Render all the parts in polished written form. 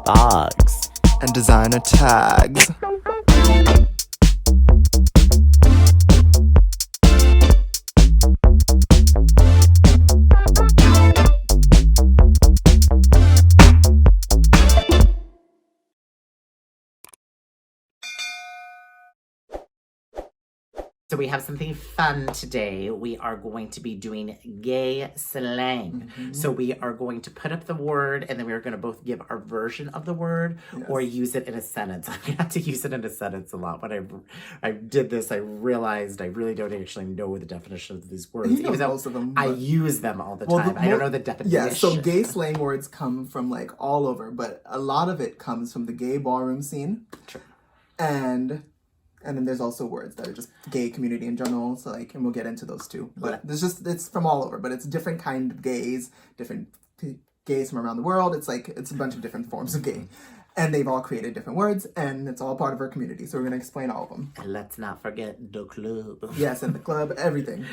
Spogs, and designer tags. So we have something fun today. We are going to be doing gay slang. So we are going to put up the word and then we are going to both give our version of the word or use it in a sentence. I have to use it in a sentence a lot. When I did this, I realized I really don't actually know the definition of these words. You know most of them. I use them all the time. I don't know the definition. Yeah, so gay slang words come from like all over, but a lot of it comes from the gay ballroom scene. True. And then there's also words that are just gay community in general. So like, and we'll get into those too. But it's from all over. But it's different kind of gays, different gays from around the world. It's a bunch of different forms of gay, and they've all created different words, and it's all part of our community. So we're gonna explain all of them. And let's not forget the club. Yes, and the club, everything.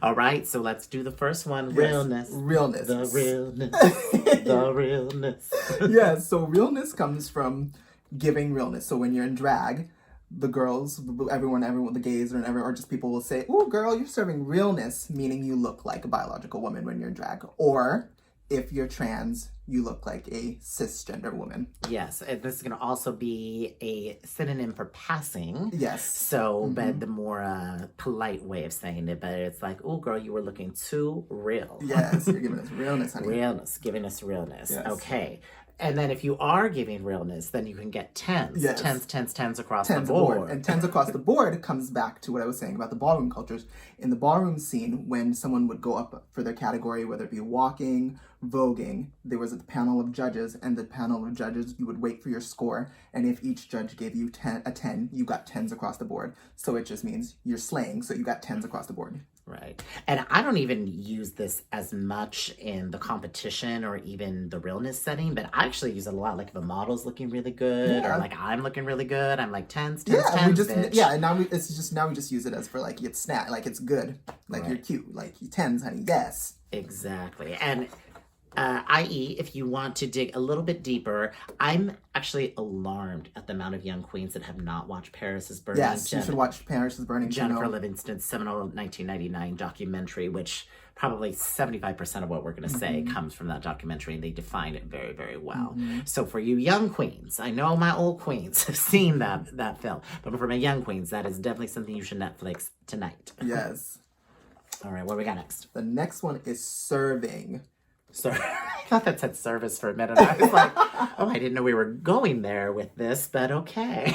All right, so let's do the first one. Yes. Realness. Realness. The realness. The realness. Yeah. So realness comes from giving realness. So when you're in drag, the girls, everyone, the gays or just people will say, "Ooh, girl, you're serving realness," meaning you look like a biological woman when you're in drag. Or if you're trans, you look like a cisgender woman. Yes, and this is going to also be a synonym for passing. Yes. So, but the more polite way of saying it, but it's like, "Oh, girl, you were looking too real." Yes, you're giving us realness, honey. Realness, giving us realness. Yes. Okay. And then if you are giving realness, then you can get tens. Yes. Tens across Tens the board. And tens across the board comes back to what I was saying about the ballroom cultures. In the ballroom scene, when someone would go up for their category, whether it be walking, voguing, there was a panel of judges, and the panel of judges, you would wait for your score, and if each judge gave you a 10, you got tens across the board. So it just means you're slaying, so you got tens across the board. Right. And I don't even use this as much in the competition or even the realness setting, but I actually use it a lot. Like if a model's looking really good or like I'm looking really good, I'm like tens, bitch. And now we just use it as for like it's snap, like it's good, like you're cute, like you tens, honey. Yes. Exactly. And i.e., if you want to dig a little bit deeper, I'm actually alarmed at the amount of young queens that have not watched Paris is Burning. Yes, you should watch Paris is Burning. Jennifer Livingston's seminal 1999 documentary, which probably 75% of what we're going to say comes from that documentary, and they define it very, very well. So for you young queens, I know my old queens have seen that film, but for my young queens, that is definitely something you should Netflix tonight. Yes. All right, what do we got next? The next one is serving. Sorry, I thought that said service for a minute. I was like, oh, I didn't know we were going there with this, but okay.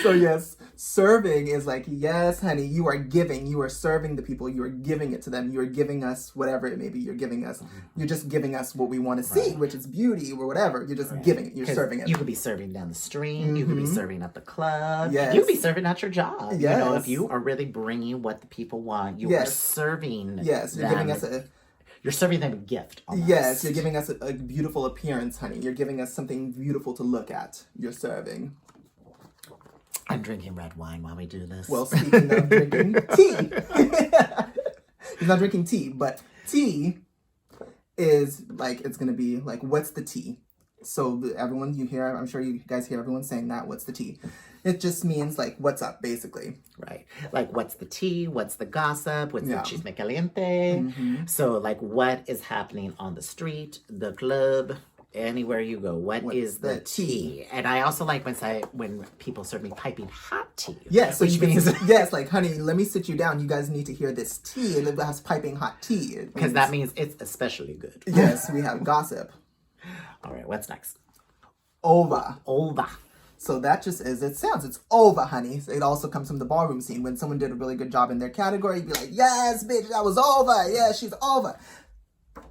So yes, serving is like, yes, honey, you are giving, you are serving the people, you are giving it to them, you are giving us whatever it may be, you're just giving us what we want to see, which is beauty or whatever, you're just giving it, you're serving it. You could be serving down the street, you could be serving at the club, yes. you could be serving at your job. Yes. You know, if you are really bringing what the people want, you are serving Yes, you're giving us you're serving them a gift, almost. Yes, you're giving us a beautiful appearance, honey. You're giving us something beautiful to look at. You're serving. I'm drinking red wine while we do this. Well, speaking of drinking tea. He's not drinking tea, but tea is like, it's going to be like, what's the tea? So everyone you hear, I'm sure you guys hear everyone saying that, what's the tea? It just means like, what's up, basically. Right. Like, what's the tea? What's the gossip? What's the chisme caliente? So, like, what is happening on the street, the club, anywhere you go? What is the tea? And I also like when people serve me piping hot tea. Yes, so which means yes, like, honey, let me sit you down. You guys need to hear this tea. It has piping hot tea. Because that means it's especially good. Yes, we have gossip. All right, what's next? Over. So that just as it sounds. It's over, honey. So it also comes from the ballroom scene. When someone did a really good job in their category, you'd be like, yes, bitch, that was over. Yeah, she's over.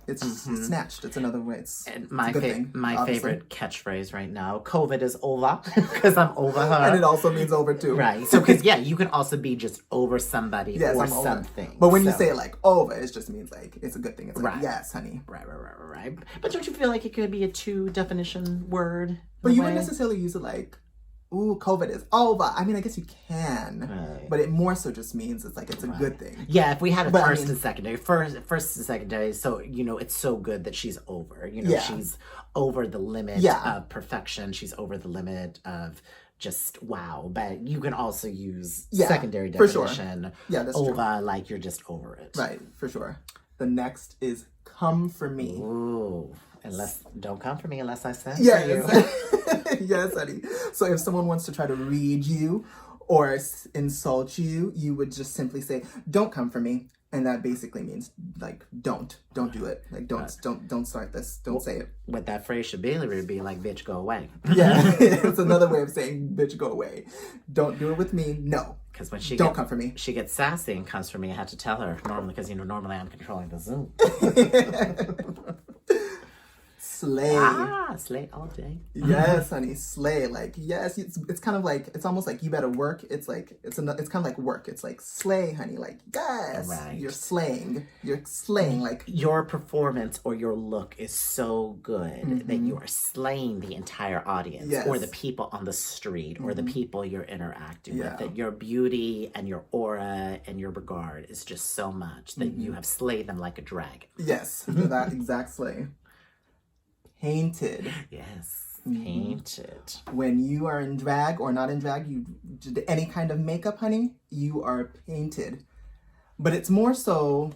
It's snatched. It's another way. It's my favorite catchphrase right now. COVID is over because I'm over her. And it also means over too. Right. So because you can also be just over somebody or something. But when you say like over, it just means like it's a good thing. It's like yes, honey. Right. But don't you feel like it could be a two definition word? But you wouldn't necessarily use it like ooh, COVID is over. I mean, I guess you can, Right. but it more so just means it's like it's a good thing. Yeah, if we had a But, I first mean- and secondary, first and secondary, so it's so good that she's over. Yeah. She's over the limit Yeah. of perfection. She's over the limit of just wow. But you can also use Yeah, secondary for sure. definition. Yeah, that's true. over, like you're just over it. Right, for sure. The next is come for me. Ooh, don't come for me unless I send for Yes. you. Yes, honey. So if someone wants to try to read you or insult you, you would just simply say, "Don't come for me," and that basically means like, don't do it. Like, don't start this. Don't say it. What that phrase should be would be like, "Bitch, go away." Yeah, it's another way of saying, "Bitch, go away." Don't do it with me. No. Because when don't come for me. She gets sassy and comes for me. I had to tell her normally because normally I'm controlling the Zoom. Slay. Slay all day. Yes, honey, slay. Like, yes, it's kind of like, it's almost like you better work. It's like, it's kind of like work. It's like slay, honey. Like, yes, right. You're slaying. Like your performance or your look is so good that you are slaying the entire audience, Yes. or the people on the street, or the people you're interacting Yeah. with. That your beauty and your aura and your regard is just so much that you have slayed them like a dragon. yes, that exact slay. Painted. Yes, painted. When you are in drag or not in drag, you did any kind of makeup, honey, you are painted. But it's more so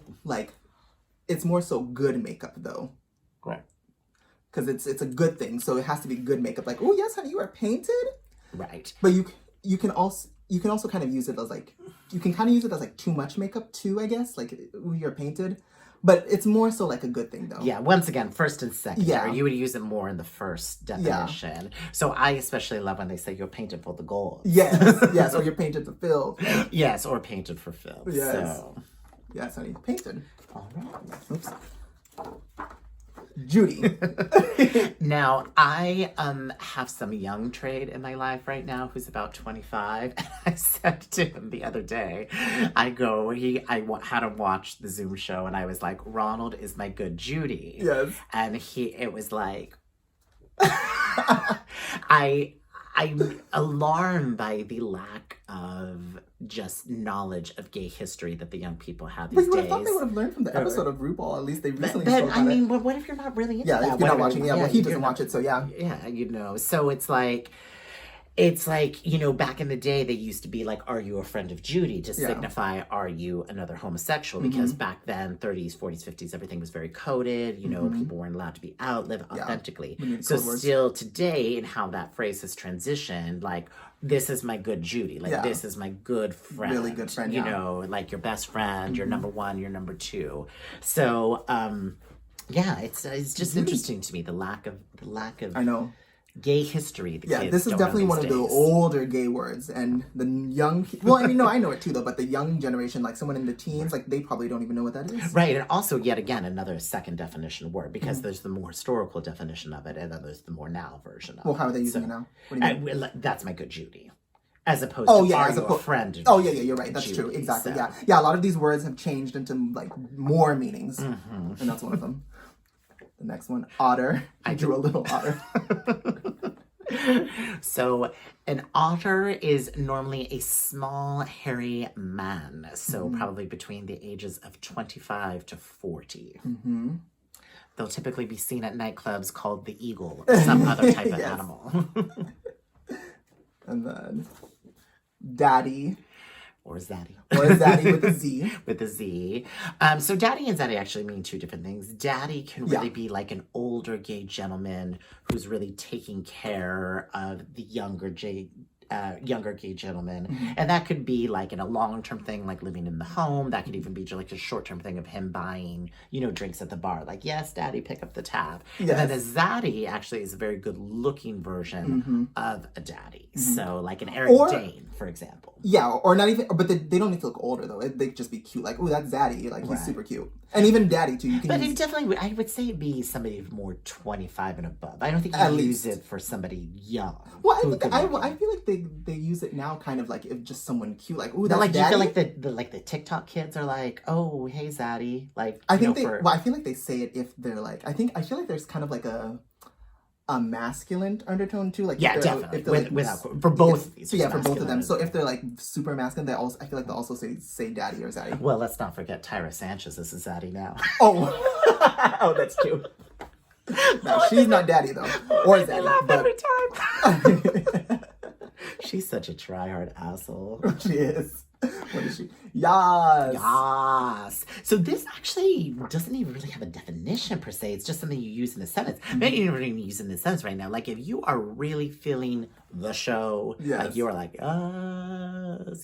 good makeup though. Correct. Because it's a good thing, so it has to be good makeup. Like, oh yes, honey, you are painted. Right. But you can also kind of use it as like, you can kind of use it as like too much makeup too, I guess. Like, ooh, you're painted. But it's more so like a good thing though. Yeah, once again, first and secondary. Yeah. You would use it more in the first definition. So I especially love when they say you're painted for the gold. Yes, or you're painted to fill. Yes, or painted for film. Yes. So. Yes, honey, painted. All right. Oops. Judy. Now, I have some young trade in my life right now who's about 25. And I said to him the other day, I had to watch the Zoom show and I was like, Ronald is my good Judy. Yes. And it was like, I'm alarmed by the lack of just knowledge of gay history that the young people have these But you would days. have thought they would have learned from the episode of RuPaul. At least they recently But spoke I about mean, it. but what if you're not really into Yeah, that? if you're not watching, Well, he doesn't you're watch it, so yeah. Yeah, so it's like, back in the day, they used to be like, are you a friend of Judy? To signify, are you another homosexual? Because back then, 30s, 40s, 50s, everything was very coded. People weren't allowed to be out, live authentically. So still today, and how that phrase has transitioned, like, this is my good Judy. Like, this is my good friend. Really good friend, like your best friend, your number one, your number two. So, it's just interesting to me, the lack of I know. gay history. This is definitely one of the older gay words, and the young. Well, I mean, no, I know it too, though. But the young generation, like someone in the teens, like they probably don't even know what that is. Right, and also yet again another second definition word because there's the more historical definition of it, and then there's the more now version of it. Well, how are they using it now? What do you mean? That's my good Judy, as opposed to are you a friend? Oh yeah, you're right. That's true. Exactly. So. Yeah. A lot of these words have changed into like more meanings, and that's one of them. The next one, otter. I drew a little otter. So an otter is normally a small, hairy man. So probably between the ages of 25 to 40. They'll typically be seen at nightclubs called the eagle or some other type of animal. And then daddy. Or zaddy. Or zaddy with a Z. With a Z. So daddy and zaddy actually mean two different things. Daddy can really be like an older gay gentleman who's really taking care of the younger gay gentleman. And that could be like in a long-term thing, like living in the home. That could even be like a short-term thing of him buying, drinks at the bar. Like, yes, daddy, pick up the tab. Yes. And then a zaddy actually is a very good-looking version of a daddy. So like an Eric Dane, for example. Yeah, or not even, but they don't need to look older though. They could just be cute. Like, oh, that's zaddy. Like, he's super cute. And even daddy too. You can it definitely, I would say it'd be somebody more 25 and above. I don't think you use it for somebody young. Well, I feel like they use it now kind of like if just someone cute. Like, oh, that's daddy. You feel like the TikTok kids are like, oh, hey, zaddy. Like, I think I feel like they say it if they're like, I feel like there's kind of like a masculine undertone too. Like Yeah, if definitely. if they're like, For both of these. so yeah, for both of them. masculine. So if they're like super masculine, they also, I feel like they'll also say daddy or zaddy. Well, let's not forget Tyra Sanchez. This is Zaddy now. Oh, Oh, that's true. no, she's not daddy though, or zaddy. I laugh But every time. She's such a try-hard asshole. she is. What is she? Yas. Yes. So this actually doesn't even really have a definition per se. It's just something you use in a sentence. Maybe you're not even using the sentence right now. Like if you are really feeling the show, like you are like,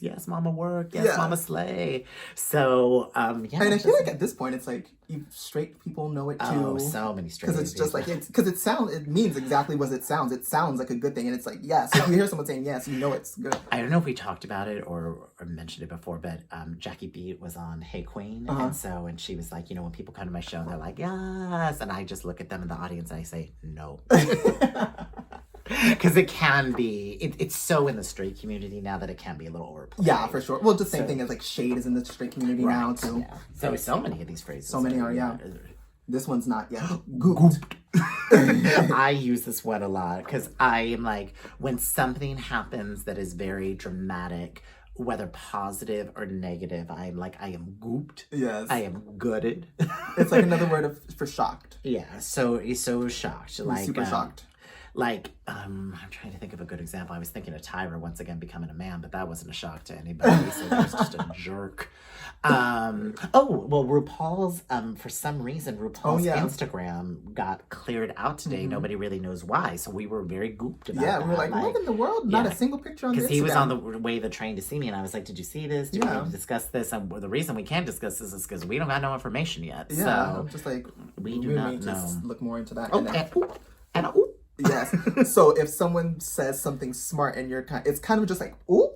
yes, mama work, yes, mama slay. So yeah. And I feel like at this point, it's like you straight people know it too. Oh, so many straight. Because it's just like it means exactly what it sounds. It sounds like a good thing, and it's like yes. If you hear someone saying yes, you know it's good. I don't know if we talked about it or mentioned it before, but Jackie Beat was on Hey Queen, and she was like, when people come to my show, they're like, yes, and I just look at them in the audience and I say no. Because it can be, it's so in the straight community now that it can be a little overplayed. Yeah, for sure. Well, the same thing as like shade is in the straight community now too. Yeah. So many of these phrases. So many are, yeah. This one's not yet. Gooped. I use this one a lot because I am like, when something happens that is very dramatic, whether positive or negative, I am gooped. Yes. I am gooded. It's like another word for shocked. Yeah, so shocked. Like super shocked. Like, I'm trying to think of a good example. I was thinking of Tyra once again becoming a man, but that wasn't a shock to anybody. So that was just a jerk. RuPaul's, for some reason, Instagram got cleared out today. Nobody really knows why. So we were very gooped about that. We were like, what in the world? Not a single picture on Instagram. Because he was on the way the train to see me, and I was like, did you see this? Do we need to discuss this? And the reason we can't discuss this is because we don't got no information yet. Yeah, so I'm just like, we do not know. Just look more into that. Yes. So if someone says something smart and it's kind of just like, ooh,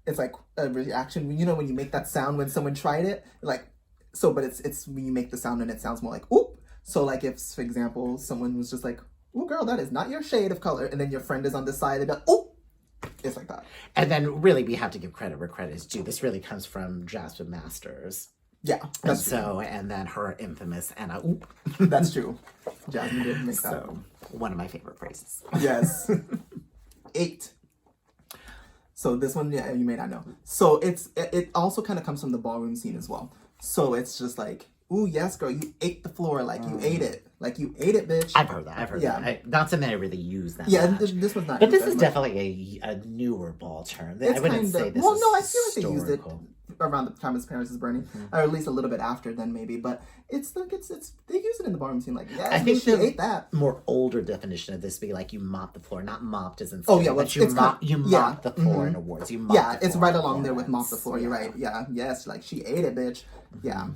it's like a reaction. When you make that sound when someone tried it, like, so, but it's when you make the sound and it sounds more like, ooh. So like if, for example, someone was just like, ooh, girl, that is not your shade of color. And then your friend is on this side, they'd be like, ooh. It's like that. And then really we have to give credit where credit is due. This really comes from Jasmine Masters. Yeah, that's true. And then her infamous Anna Oop. That's true. Jasmine did make that. So, one of my favorite phrases. Yes. 8. So this one, yeah, you may not know. So it also kind of comes from the ballroom scene as well. So it's just like, ooh, yes, girl, you ate the floor, like you ate it. Like you ate it, bitch. I've heard that. Not something I really use that. Yeah, this was not. But this is definitely a newer ball term. I wouldn't say this. Well, no, I feel like they used it around the time his parents was burning, or at least a little bit after then maybe. But it's like it's they use it in the ballroom scene. Like, yeah, I think she ate that. More older definition of this be like you mop the floor, not mopped as in. Oh yeah, well, but you mop the floor in awards. You mop it's right along there with mop the floor. You're right. Yeah, yes, like she ate it, bitch. Yeah.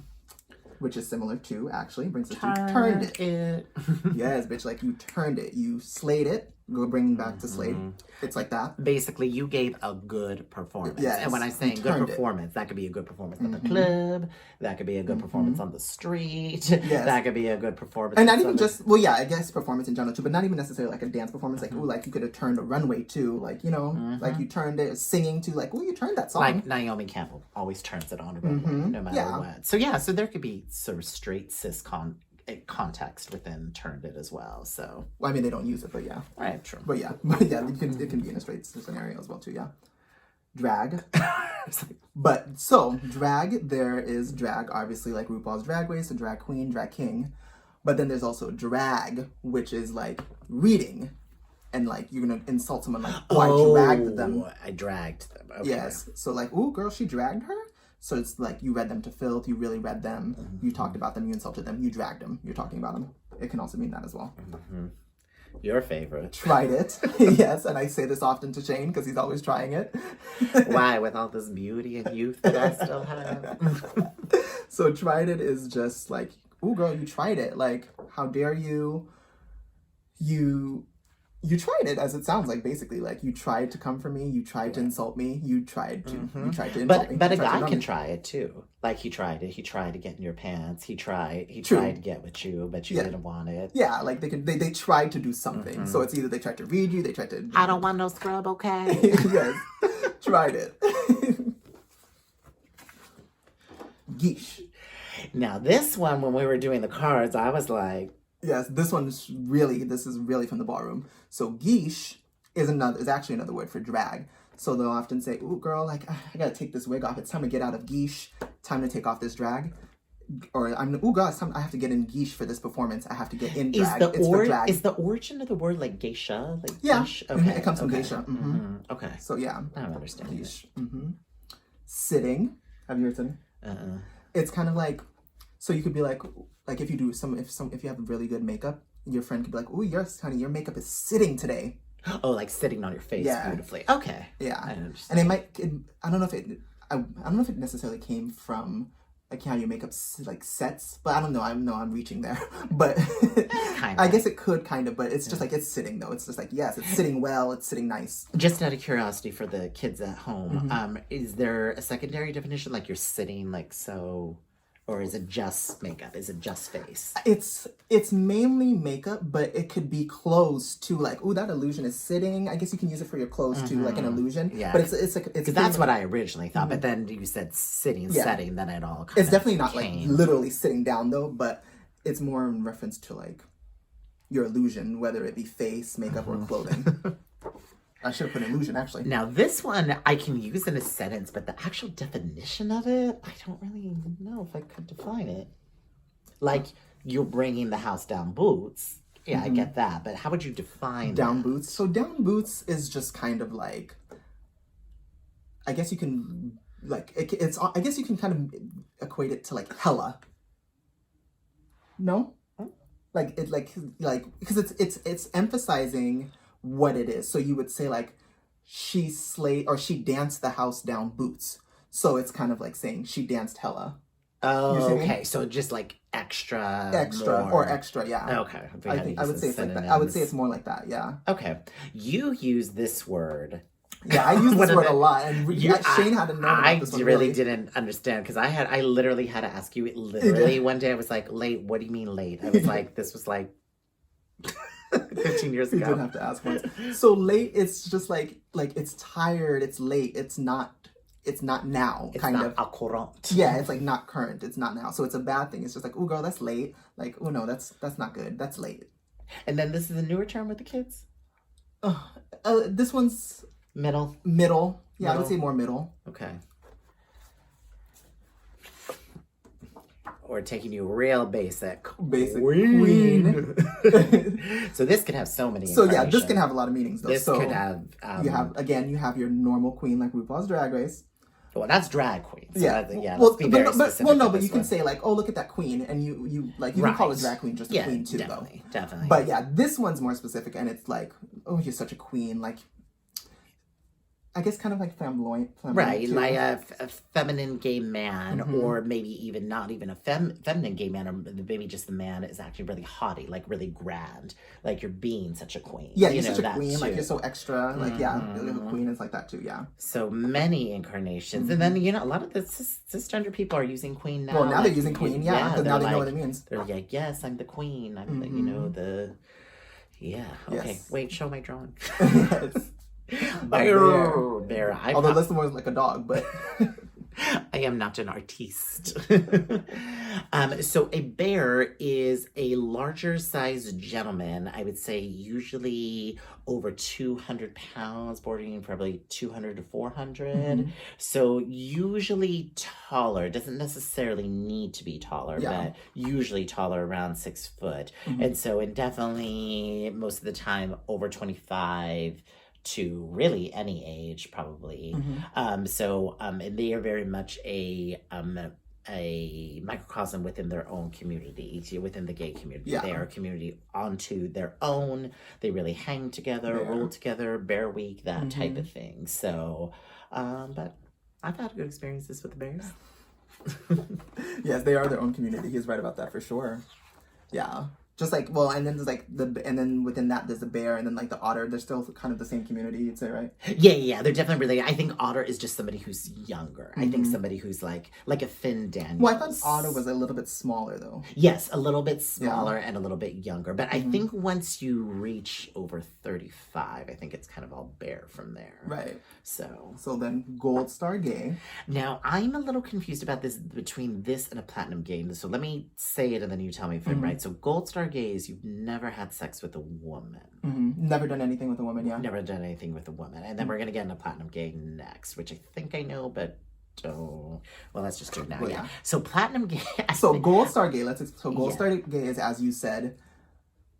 Which is similar to, actually, brings us to turned it. Yes, bitch, like you turned it. You slayed it. Go bringing back to slayed. It's like that. Basically, you gave a good performance. Yes, and when I say good performance, that could be a good performance at the club. That could be a good performance on the street. Yes. That could be a good performance. And not even just, well, yeah, I guess performance in general too, but not even necessarily like a dance performance. Like, ooh, like you could have turned a runway too. Like, like you turned it, singing to, like, ooh, you turned that song. Like Naomi Campbell always turns it on a runway, no matter what. So yeah, so there could be sort of straight cis context within turned it as well. So well, I mean, they don't use it, but yeah. Right, true. But yeah, it can be in a straight scenario as well too, yeah. Drag. But so drag, there is drag, obviously like RuPaul's Drag Race, so drag queen, drag king. But then there's also drag, which is like reading. And like you're gonna insult someone like, oh, I dragged them. I dragged them. Okay. Yes. So like, ooh, girl, she dragged her. So it's like you read them to filth, you really read them, you talked about them, you insulted them, you dragged them, you're talking about them. It can also mean that as well. Your favorite. Tried it. Yes, and I say this often to Shane because he's always trying it. Why? With all this beauty and youth that I still have? So tried it is just like, ooh, girl, you tried it. Like, how dare you? You tried it, as it sounds like, basically. Like, you tried to come for me, you tried to insult me, you tried to insult me. But a guy can try it too. Like, he tried it. He tried to get in your pants. He tried to get with you, but you didn't want it. Yeah, like they tried to do something. So it's either they tried to read you, they tried to... I don't want no scrub, okay? Yes. Tried it. Geesh. Now, this one, when we were doing the cards, I was like, Yes, this is really from the ballroom. So geesh is actually another word for drag. So they'll often say, "Ooh, girl, like I gotta take this wig off. It's time to get out of geesh. Time to take off this drag." Or "Ooh, God, I have to get in geesh for this performance. I have to get in drag." For drag. Is the origin of the word like geisha? Like Yeah, geisha? Okay. It comes from geisha. Okay. So yeah, I don't understand geesh. Sitting. Have you heard sitting? It's kind of like, so you could be like if you do if you have really good makeup, your friend could be like, "Ooh, honey, your makeup is sitting today." Oh, like sitting on your face beautifully. Okay. Yeah. I understand. And I don't know if it necessarily came from like how your makeup like sets, but I don't know. I'm reaching there, but I guess it could kind of, but it's just like it's sitting though. It's just like, yes, it's sitting well, it's sitting nice. Just out of curiosity for the kids at home, is there a secondary definition, like you're sitting like so, or is it just makeup? Is it just face? It's mainly makeup, but it could be clothes too. Like, ooh, that illusion is sitting. I guess you can use it for your clothes too, like an illusion. Yeah, but it's like because that's what I originally thought. But then you said sitting, setting, then it all. It's definitely not like literally sitting down though, but it's more in reference to like your illusion, whether it be face, makeup, or clothing. I should have put illusion, actually. Now, this one I can use in a sentence, but the actual definition of it, I don't really know if I could define it. Like, you're bringing the house down boots. Yeah, I get that. But how would you define down boots? So down boots is just kind of like, I guess you can, like, I guess you can kind of equate it to like hella. No? Like, because it's emphasizing what it is. So you would say like she danced the house down boots. So it's kind of like saying she danced hella. Oh, okay. So just like extra, or extra, yeah. Okay. I would say it's like that. I would say it's more like that, yeah. Okay. You use this word. Yeah, I use this word a lot, and Shane had to know about this one. I really didn't understand because I literally had to ask you. One day I was like, "Late? What do you mean late?" I was like, "This was like 15 years ago." You did have to ask once. So late, it's just like it's tired. It's late. It's not now. It's kind not of current. Yeah, it's like not current. It's not now. So it's a bad thing. It's just like, "Oh, girl, that's late." Like, "Oh no, that's not good. That's late." And then this is a newer term with the kids. This one's middle. Yeah, middle. I would say more middle. Okay. Or taking you real basic queen. So this could have so many. So yeah, this can have a lot of meanings though. This could have. You have your normal queen like RuPaul's Drag Race. Well, that's drag queen. So yeah. Let's be very specific. But you can say like, "Oh, look at that queen," and you can call a drag queen just a queen too, definitely, though. Definitely. But yeah, this one's more specific, and it's like, "Oh, you're such a queen," like. I guess kind of like flamboyant. Right, too. like a feminine gay man, or maybe even not even a feminine gay man, or maybe just the man is actually really haughty, like really grand, like you're being such a queen. Yeah, you're such a queen, like you're so extra, like the queen is like that too, yeah. So many incarnations, and then a lot of the cisgender people are using queen now. Well, now they're using queen, because now they know what it means. They're like, yes, I'm the queen. I'm the, yeah. Okay, yes. Wait, show my drawing. Yes. Bear. Although this one was like a dog, but I am not an artiste. So a bear is a larger sized gentleman. I would say usually over 200 pounds, bordering probably 200 to 400. So usually taller. Doesn't necessarily need to be taller, but usually taller, around 6 foot. And so, and definitely most of the time over 25 to really any age, probably. And they are very much a microcosm within their own community, within the gay community. They are a community onto their own. They really hang together, roll together, Bear Week, that type of thing. So, but I've had good experiences with the bears. Yes, they are their own community. He's right about that for sure. Yeah. Just like, well, and then there's like and then within that there's the bear, and then like the otter. They're still kind of the same community, you'd say, right? Yeah, they're definitely related. I think otter is just somebody who's younger. I think somebody who's like a Finn Daniels. Well, I thought otter was a little bit smaller though. Yes, a little bit smaller and a little bit younger. But I think once you reach over 35, I think it's kind of all bear from there. Right. So then Gold Star Gay. Now, I'm a little confused about this between this and a platinum gay. So let me say it and then you tell me if I'm right. So Gold Star star gay is you've never had sex with a woman. Never done anything with a woman, yeah. Never done anything with a woman. And then we're going to get into platinum gay next, which I think I know, but don't. Well, let's just do it now. Yeah. So platinum gay. So gold star gay, gold star gay is, as you said,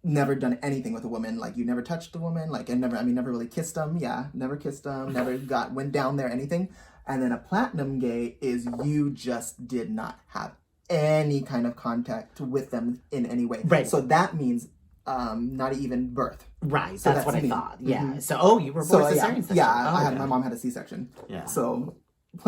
never done anything with a woman. Like, you never touched a woman, like, and never really kissed them. Yeah, never kissed them, never went down there, anything. And then a platinum gay is you just did not have any kind of contact with them in any way. Right. So that means not even birth. Right. So that's what I thought. Yeah. So, you were born cesarean section. Yeah, my mom had a C-section. Yeah. So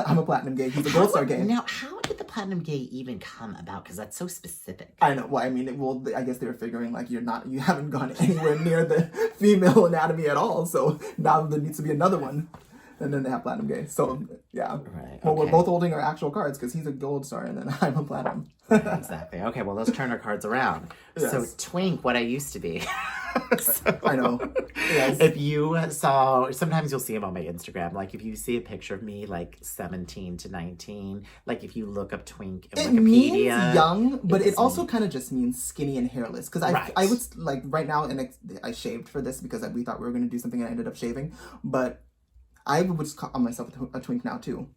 I'm a platinum gay. He's a gold star gay. Now, how did the platinum gay even come about? Because that's so specific. I know. Well, I mean, I guess they were figuring like you haven't gone anywhere near the female anatomy at all. So now there needs to be another one. And then they have platinum gay. So, yeah. Right. Well, we're both holding our actual cards because he's a gold star and then I'm a platinum. Exactly. Okay, well, let's turn our cards around. Yes. So, twink, what I used to be. I know. Yes. If you saw, sometimes you'll see them on my Instagram. Like, if you see a picture of me, like, 17 to 19, like, if you look up twink in Wikipedia. It means young, but it also kind of just means skinny and hairless. Because I was, like, right now, and I shaved for this because we thought we were going to do something and I ended up shaving. But I would just call myself a twink now, too.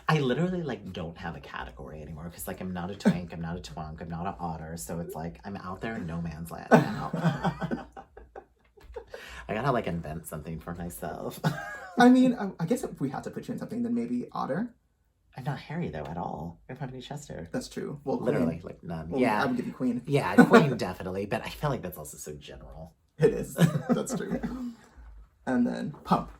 I literally, like, don't have a category anymore. Because, like, I'm not a twink, I'm not a twunk, I'm not an otter. So it's like, I'm out there in no man's land now. I gotta, like, invent something for myself. I mean, I guess if we had to put you in something, then maybe otter. I'm not hairy, though, at all. I don't have any chest hair. That's true. Well, literally, queen. Like, none. Well, yeah. I would give you queen. Yeah, queen, definitely. But I feel like that's also so general. It is. That's true. And then pump.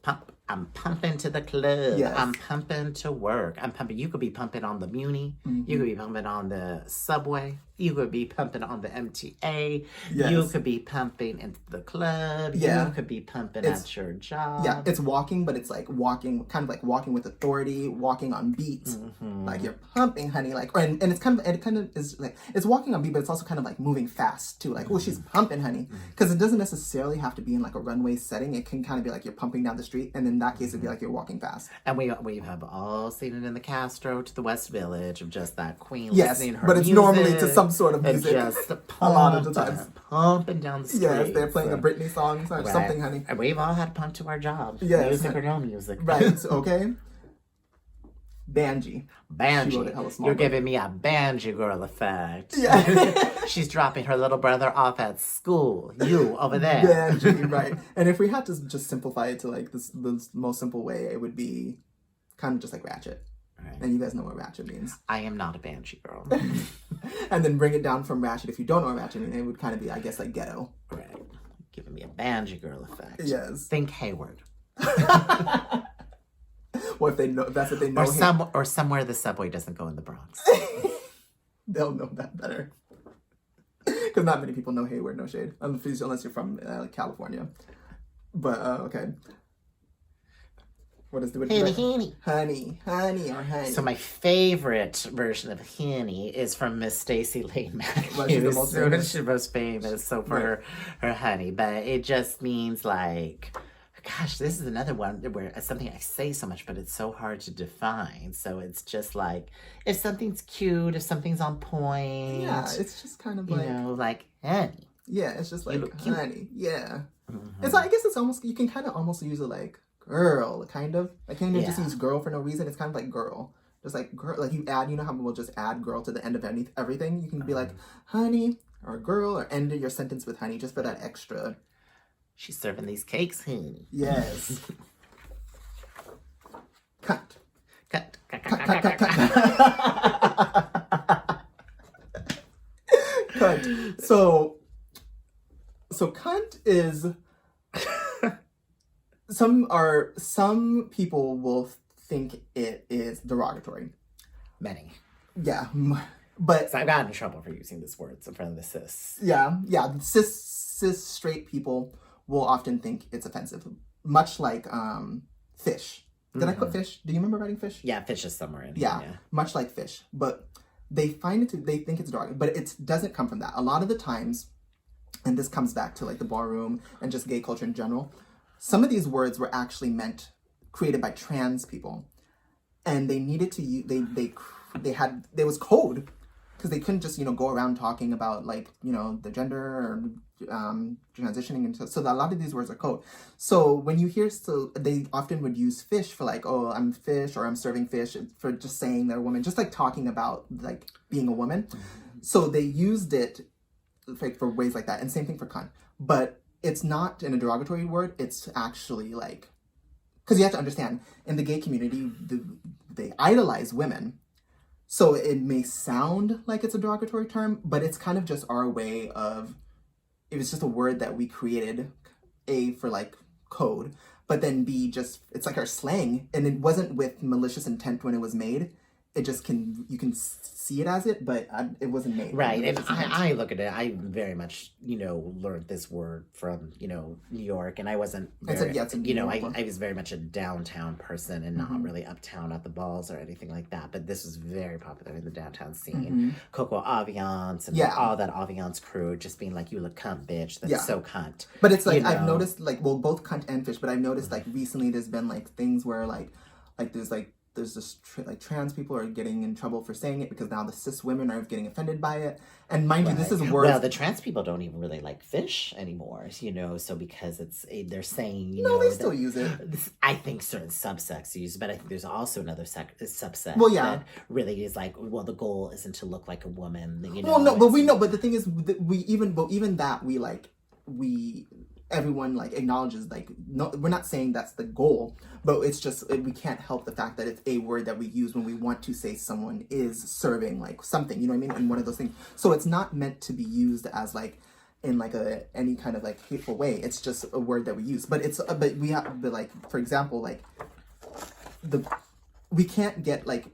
Pump. I'm pumping to the club. Yes. I'm pumping to work. I'm pumping. You could be pumping on the Muni. You could be pumping on the subway. You could be pumping on the MTA. Yes. You could be pumping into the club. Yeah. You could be pumping at your job. Yeah, it's walking, but it's like walking, kind of like walking with authority, walking on beat. Like you're pumping, honey. Like, and it kind of is like, it's walking on beat, but it's also kind of like moving fast too. Like, oh, she's pumping, honey. Because it doesn't necessarily have to be in like a runway setting. It can kind of be like you're pumping down the street, and in that case, it'd be like you're walking fast. And we have all seen it in the Castro to the West Village of just that queen listening to her but it's music, normally to some sort of music. Just a lot of the times. Pumping down the street. Yes, they're playing a Britney song or something, honey. And we've all had to pump to our job. Yes. Music or no music. Right, okay. Banji. You're giving me a Banji girl effect. Yeah. She's dropping her little brother off at school. You over there. Banji, right. And if we had to just simplify it to like the most simple way, it would be kind of just like ratchet. Right. And you guys know what ratchet means. I am not a Banshee girl. And then bring it down from ratchet. If you don't know what ratchet means, it would kind of be, I guess, like ghetto. Right. Giving me a Banshee girl effect. Yes. Think Hayward. Well, if they know, that's what they know. Or somewhere the subway doesn't go in the Bronx. They'll know that better. Because not many people know Hayward, no shade. Unless you're from California. But, okay. What is the honey or honey. So my favorite version of honey is from Miss Stacey Lane Matthews. Well, she's the most famous. She's the most famous, so for her honey. But it just means like, gosh, this is another one where it's something I say so much, but it's so hard to define. So it's just like, if something's cute, if something's on point. Yeah, it's just kind of like, like honey. Yeah, it's just like honey. Yeah. It's like, I guess it's almost, you can kind of almost use it like girl, kind of. I can't even just use girl for no reason. It's kind of like girl. Just like girl, like you add, how we'll just add girl to the end of everything. You can be like honey or girl or end your sentence with honey just for that extra. She's serving these cakes, honey. Yes. Cut. So cunt is some people will think it is derogatory. Many. Yeah. But so I've gotten in trouble for using this word in front of the cis. Yeah. Cis straight people will often think it's offensive. Much like fish. Did I put fish? Do you remember writing fish? Yeah, fish is somewhere in here. Yeah, much like fish. But they think it's derogatory, but it doesn't come from that. A lot of the times, and this comes back to like the ballroom and just gay culture in general, some of these words were actually created by trans people. And they needed to use, there was code because they couldn't just, go around talking about, like, the gender or transitioning into, so a lot of these words are code. So when you hear, so they often would use fish for, like, oh, I'm fish, or I'm serving fish, for just saying they're a woman, just like talking about, like, being a woman. So they used it, like, for ways like that, and same thing for cunt. But it's not in a derogatory word, it's actually, like, because you have to understand, in the gay community, they idolize women. So it may sound like it's a derogatory term, but it's kind of just our way of, it was just a word that we created, A, for, like, code, but then B, just, it's like our slang, and it wasn't with malicious intent when it was made. It just you can see it as it, but it wasn't made. Right, and I look at it, I very much, learned this word from, New York, and I wasn't very, I was very much a downtown person and not really uptown at the balls or anything like that, but this was very popular in the downtown scene. Coco Aviance and all that Aviance crew just being like, you look cunt, bitch, that's so cunt. But it's like, I've noticed, like, well, both cunt and fish, but I've noticed, like, recently there's been, like, things where, like there's this, like, trans people are getting in trouble for saying it because now the cis women are getting offended by it. And mind you, this is words. Well, the trans people don't even really like fish anymore, so because they're saying, they still use it. I think certain subsects use it, but I think there's also another subset that really is like, well, the goal isn't to look like a woman, Well, no, but we know, but the thing is, everyone, like, acknowledges, like, no, we're not saying that's the goal, but it's just, we can't help the fact that it's a word that we use when we want to say someone is serving, like, something, you know what I mean, and one of those things. So it's not meant to be used as, like, in, like, any kind of, like, hateful way. It's just a word that we use, but like, for example, like, we can't get, like,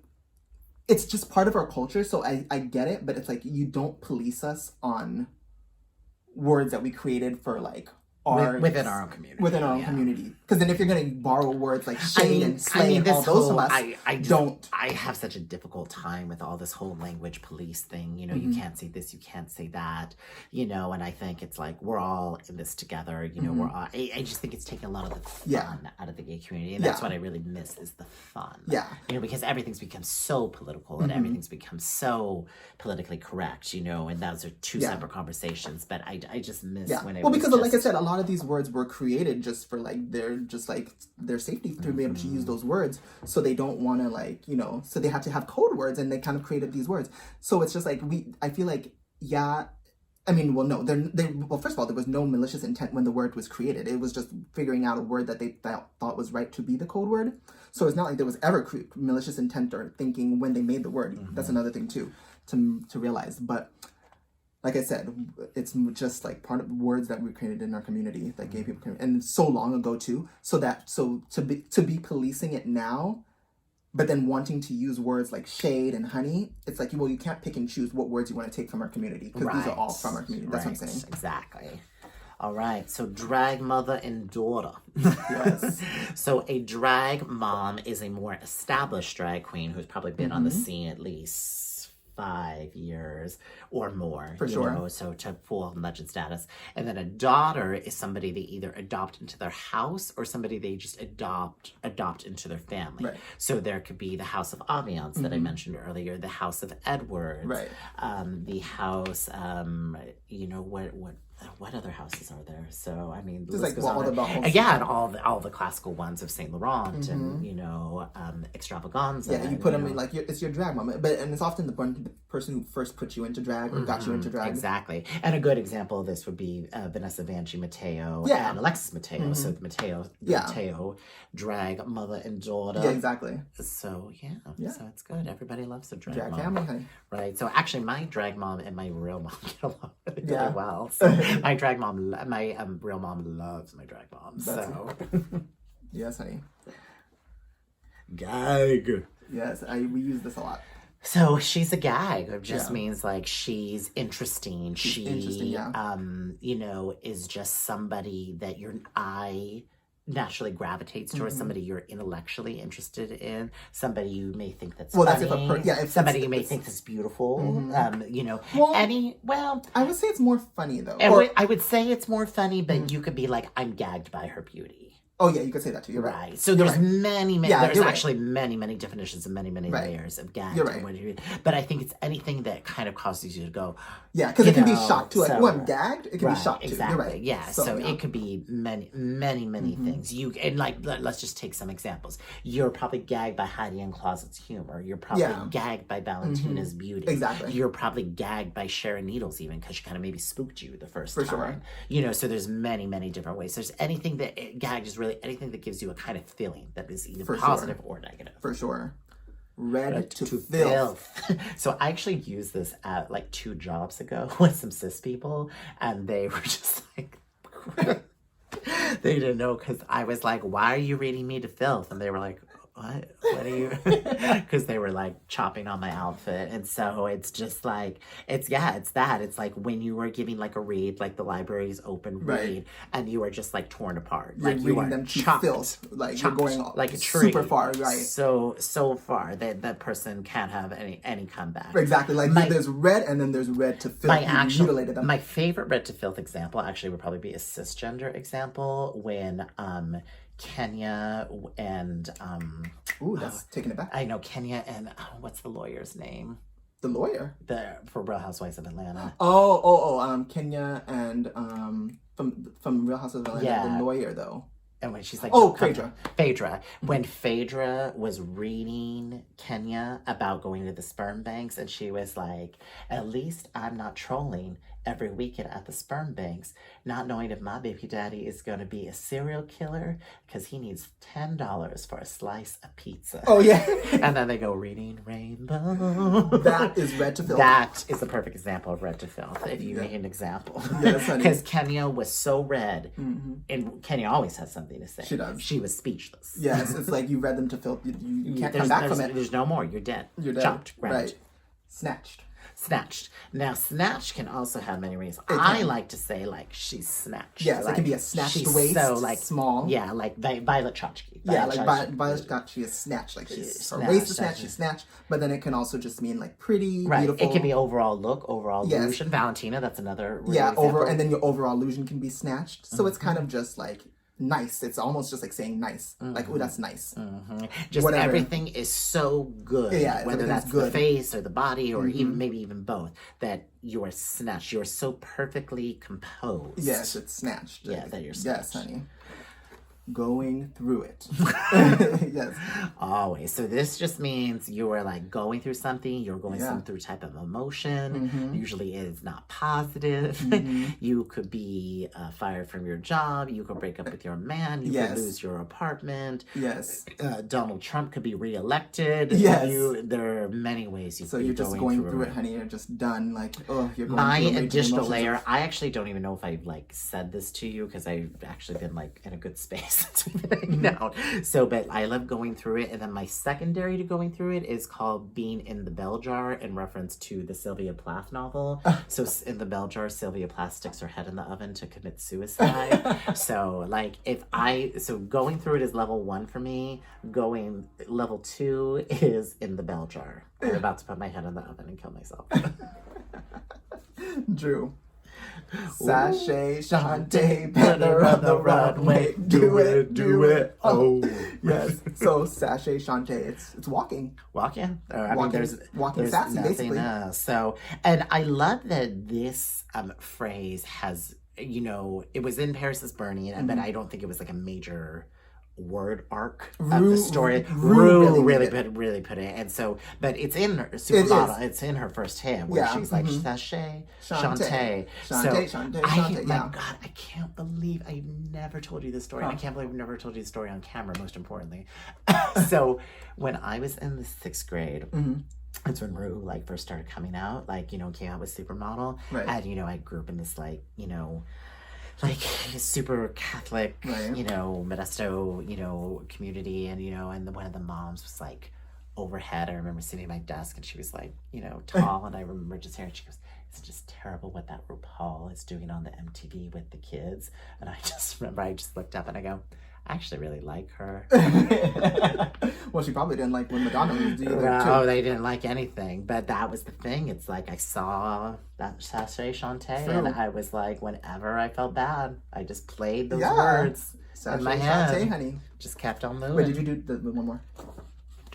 it's just part of our culture, so I get it, but it's like, you don't police us on words that we created for, like, within our own community. Within our own community. Because then if you're going to borrow words like shade and slay and all those from us, I have such a difficult time with all this whole language police thing. You can't say this, you can't say that. And I think it's like, we're all in this together. We're all, I just think it's taking a lot of the fun out of the gay community. And that's what I really miss, is the fun. Yeah. Because everything's become so political and everything's become so politically correct, and those are two separate conversations. But I just miss when it was because like I said, a lot of these words were created just for, like, their safety to be able to use those words, so they don't want to, like, so they have to have code words, and they kind of created these words. So it's just like, I feel like, first of all, there was no malicious intent when the word was created. It was just figuring out a word that they thought was right to be the code word. So it's not like there was ever malicious intent or thinking when they made the word. That's another thing too to realize. But like I said, it's just, like, part of words that we created in our community, that gay people and so long ago too. So to be policing it now, but then wanting to use words like shade and honey, it's like, well, you can't pick and choose what words you want to take from our community, because these are all from our community. That's what I'm saying. Exactly. All right, so drag mother and daughter. Yes. So a drag mom is a more established drag queen who's probably been on the scene at least 5 years or more, for sure. So to full legend status. And then a daughter is somebody they either adopt into their house or somebody they just adopt into their family. Right. So there could be the House of Aviance that I mentioned earlier, the House of Edwards, the house, what other houses are there? So I mean, just like all the balls. And all the classical ones of Saint Laurent and Extravaganza. Yeah, you put them in, like, it's your drag mom, and it's often the person who first put you into drag or got you into drag. Exactly, and a good example of this would be Vanessa Banshee Mateo and Alexis Mateo. So the Mateo drag mother and daughter. Yeah, exactly. So so it's good. Everybody loves a drag mom. Family, honey. Right. So actually, my drag mom and my real mom get along really well. So my real mom loves my drag mom. So yes, honey. Gag. Yes, we use this a lot. So she's a gag. It just means, like, she's interesting. She is just somebody that your eye naturally gravitates towards, somebody you're intellectually interested in, somebody you may think that's funny, if somebody you may think that's beautiful, I would say it's more funny, though. I would say it's more funny, but you could be like, I'm gagged by her beauty. Oh yeah, you could say that too. You're right. Right. So there's many, Yeah, there's you're actually many definitions and many layers of gagged. You're right. And what you, but I think it's anything that kind of causes you to go. Yeah, because it can be shocked too. Like, so, oh, I'm gagged. It can be shocked too. Exactly. You're right. Yeah. So it could be many things. You and like let's just take some examples. You're probably gagged by Heidi N Closet's humor. You're probably gagged by Valentina's beauty. Exactly. You're probably gagged by Sharon Needles even because she kind of maybe spooked you the first For time. Sure. You know, so there's many different ways. There's anything that gagged is really anything that gives you a kind of feeling that is either positive or negative. For sure. Red to filth. So I actually used this at like 2 jobs ago with some cis people, and they were just like, they didn't know because I was like, why are you reading me to filth? And they were like, what are you? Because they were like chopping on my outfit. And so it's just like, it's that. It's like when you were giving like a read, like the library's open read, and you are just like torn apart. You're like you are them chopped. Filth. Like you're going like a tree. Super far, right. So far that person can't have any comeback. Exactly. Like there's red and then there's red to filth. Mutilated them. My favorite red to filth example actually would probably be a cisgender example when Kenya and ooh, that's taking it back. I know Kenya and what's the lawyer's name? The lawyer? For Real Housewives of Atlanta. Kenya and from Real Housewives of Atlanta, the lawyer though. And when she's like, Phaedra. When Phaedra was reading Kenya about going to the sperm banks, and she was like, at least I'm not trolling every weekend at the sperm banks, not knowing if my baby daddy is going to be a serial killer because he needs $10 for a slice of pizza. Oh, yeah. And then they go, reading rainbow. That is red to filth. That is the perfect example of red to filth, if you need an example. Yes, honey. Because Kenya was so red, and Kenya always has something to say. She does. She was speechless. Yes, it's like you read them to filth. You can't come back from it. There's no more. You're dead. You're dead. Chopped, ground. Right. Snatched. Now, snatched can also have many reasons. I like to say, like, she's snatched. Yes, like, it can be a snatched she's waist, so, like, small. Yeah, like Violet Chachki. Violet Chachki is snatched. Like, her waist is snatched, she's snatched. But then it can also just mean, like, pretty, beautiful. It can be overall look, overall illusion. Valentina, that's another and then your overall illusion can be snatched. So it's kind of just, like, nice. It's almost just like saying nice. Like, oh, that's nice. Just whatever. Everything is so good. Yeah, whether that's good. The face or the body or maybe even both, that you are snatched. You are so perfectly composed. Yes, it's snatched. Yeah, that you're snatched. Yes, honey. Going through it. Yes. Always. So this just means you are like going through something. You're going through type of emotion. Usually is not positive. You could be fired from your job. You could break up with your man. You could lose your apartment. Yes. Donald Trump could be reelected. Yes. There are many ways you could be you're just going through it, honey. You're just done. Like, you're going my through additional layer. I actually don't even know if I like said this to you because I've actually been like in a good space. So, but I love going through it. And then my secondary to going through it is called Being in the Bell Jar in reference to the Sylvia Plath novel. So in the bell jar, Sylvia Plath sticks her head in the oven to commit suicide. So like going through it is level 1 for me. Going level 2 is in the bell jar. I'm about to put my head in the oven and kill myself. Drew. Sashay, Shantae, Peddler on the runway, do it, oh. Yes, so Sashay, Shantae, it's walking. Walking? Walking sassy, basically. So, and I love that this phrase has, it was in Paris is Burning, but I don't think it was like a major word arc of the story. Rue really put it. And so, but it's in her supermodel. It's in her first hit where she's like Sashay, Shantae. My God, I can't believe I've never told you this story. I can't believe I've never told you the story on camera. Most importantly, so when I was in the 6th grade. That's when Rue first started coming out, came out with Supermodel. Right. And I grew up in this super Catholic, Modesto, community. And, one of the moms was overhead. I remember sitting at my desk and she was tall. And I remember just hearing, she goes, it's just terrible what that RuPaul is doing on the MTV with the kids. And I just remember, I just looked up and I go, I actually really like her. Well, she probably didn't like when Madonna was either. No, they didn't like anything. But that was the thing. It's I saw that Sashay Shantae, and I was whenever I felt bad, I just played those words. in my Sashay, head. honey. Just kept on moving. Wait, did you do the one more?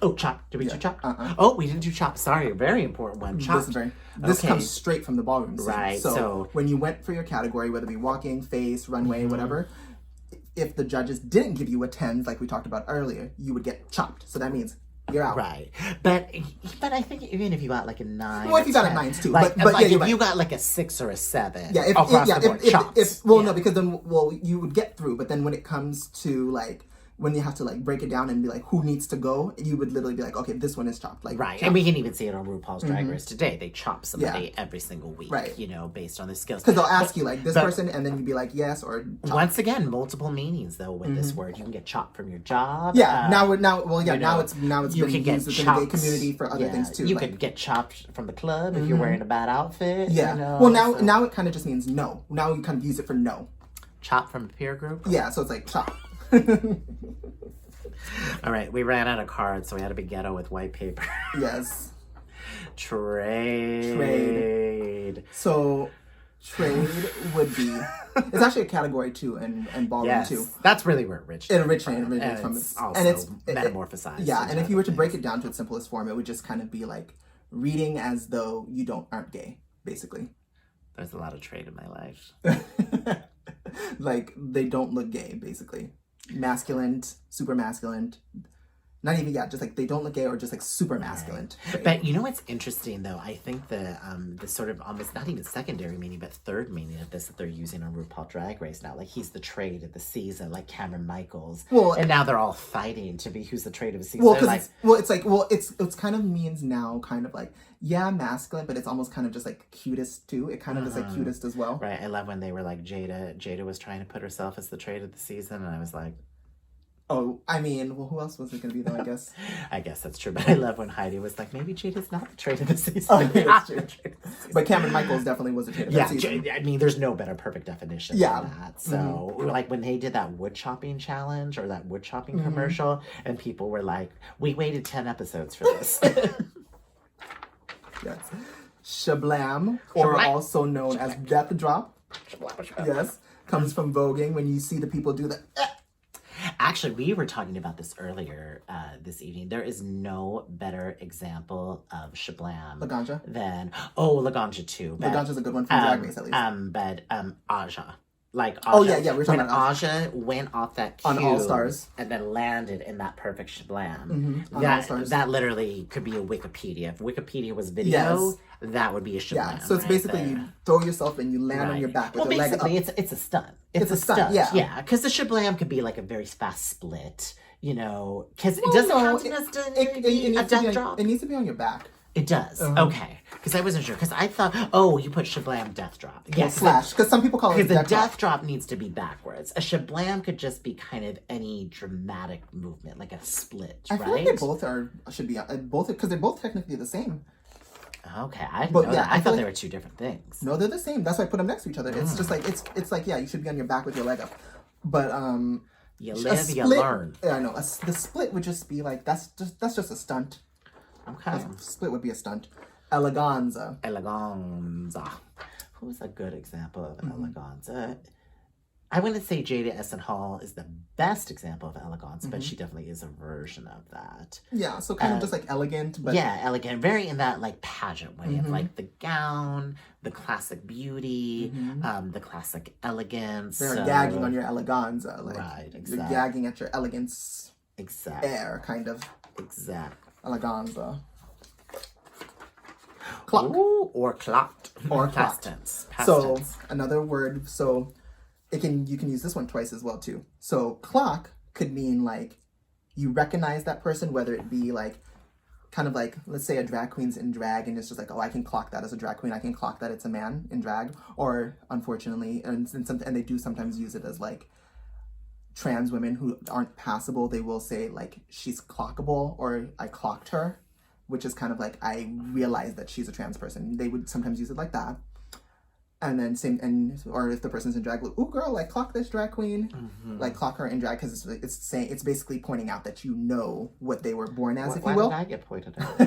Oh, chop. Did we do chop? Oh, we didn't do chop. Sorry, a very important one. Chop. This comes straight from the ballroom scene. Right. So when you went for your category, whether it be walking, face, runway, whatever, if the judges didn't give you a 10, like we talked about earlier, you would get chopped. So that means you're out. Right. But I think even if you got like a 9. Well, if you got a 9 too. Like, but like yeah, if you got like a 6 or a 7. Yeah, across the board. Chops. No, because then you would get through, but then when it comes to like when you have to like break it down and be like who needs to go, you would literally be like, okay, this one is chopped. Like right. chopped. And we can even see it on RuPaul's Drag Race today. They chop somebody every single week, right. you know, based on their skills. Because they'll ask you like this person, and then you'd be like yes or chopped. Once again, multiple meanings though with this word. You can get chopped from your job. Yeah, now it's you been can get used within chopped, the gay community for other things too. You like, could get chopped from the club if you're wearing a bad outfit. Yeah. You know, well, now it kind of just means no. Now you kind of use it for no. Chopped from a peer group. Yeah, so it's like chop. All right, we ran out of cards, so we had to be ghetto with white paper. Yes. Trade. So, trade would be. It's actually a category too, and ballroom too. That's really where it originated from. It's also and it's metamorphosized. Yeah, and if you were to break it down to its simplest form, it would just kind of be like reading as though you aren't gay, basically. There's a lot of trade in my life. Like they don't look gay, basically. Masculine, super masculine. Not even just like they don't look gay or just like super masculine. Right. But you know what's interesting though? I think the sort of almost not even secondary meaning, but third meaning of this that they're using on RuPaul Drag Race now. Like he's the trade of the season, like Cameron Michaels. Well, and now they're all fighting to be who's the trade of the season. Well, it's kind of means now kind of like masculine, but it's almost kind of just like cutest too. It kind of is like cutest as well. Right. I love when they were like Jada was trying to put herself as the trade of the season, and I was like. Oh, I mean, well, who else was it going to be, though, I guess? I guess that's true, but I love when Heidi was like, maybe Jada's not the trade of the season. Oh, yeah, that's true. But Cameron Michaels definitely was the trade of the season. I mean, there's no better perfect definition than that. So, like, when they did that wood chopping challenge or that wood chopping commercial, and people were like, we waited 10 episodes for this. Yes. Shablam, or also known as death drop. Yes. Comes from voguing, when you see the people do the... Actually, we were talking about this earlier this evening. There is no better example of Shablam than Laganja too. Laganja's a good one from Drag Race at least. But Aja. Like Aja, we're talking about Aja went off that cube on All Stars and then landed in that perfect Shablam. On All Stars. That literally could be a Wikipedia. If Wikipedia was video, that would be a Shablam. Yeah, so it's basically you throw yourself and you land on your back with your leg up. It's a stunt. It's a stunt. Yeah, because the Shablam could be like a very fast split. You know, because it doesn't have to necessarily be a death drop. It needs to be on your back. It does. Okay. Because I wasn't sure. Because I thought, you put Shablam death drop. Yeah, slash. Because some people call it because the death drop needs to be backwards. A Shablam could just be kind of any dramatic movement, like a split, right? I feel like they both should be both because they're both technically the same. Okay, I didn't know that. I thought they were two different things. No, they're the same. That's why I put them next to each other. It's just like it's like you should be on your back with your leg up, but you live, you learn. Yeah, I know. The split would just be like that's just a stunt. Okay. A split would be a stunt. Eleganza. Who's a good example of eleganza? I wouldn't say Jada Essence Hall is the best example of eleganza, but she definitely is a version of that. Yeah, so kind of just like elegant, but elegant, very in that like pageant way of like the gown, the classic beauty, the classic elegance. They're gagging on your eleganza, like exactly. You're gagging at your elegance, air kind of. Exactly. Eleganza. Clock. Ooh, or clocked. Or past tense. Past so tense. Another word. So you can use this one twice as well too. So clock could mean like you recognize that person, whether it be like kind of like, let's say a drag queen's in drag and it's just like, I can clock that as a drag queen. I can clock that it's a man in drag. Or unfortunately, and they do sometimes use it as like trans women who aren't passable, they will say like she's clockable or I clocked her, which is kind of like I realized that she's a trans person. They would sometimes use it like that. And then or if the person's in drag, like, ooh girl, like clock this drag queen, like clock her in drag, because it's basically pointing out that you know what they were born as, if you will. Why did I get pointed out?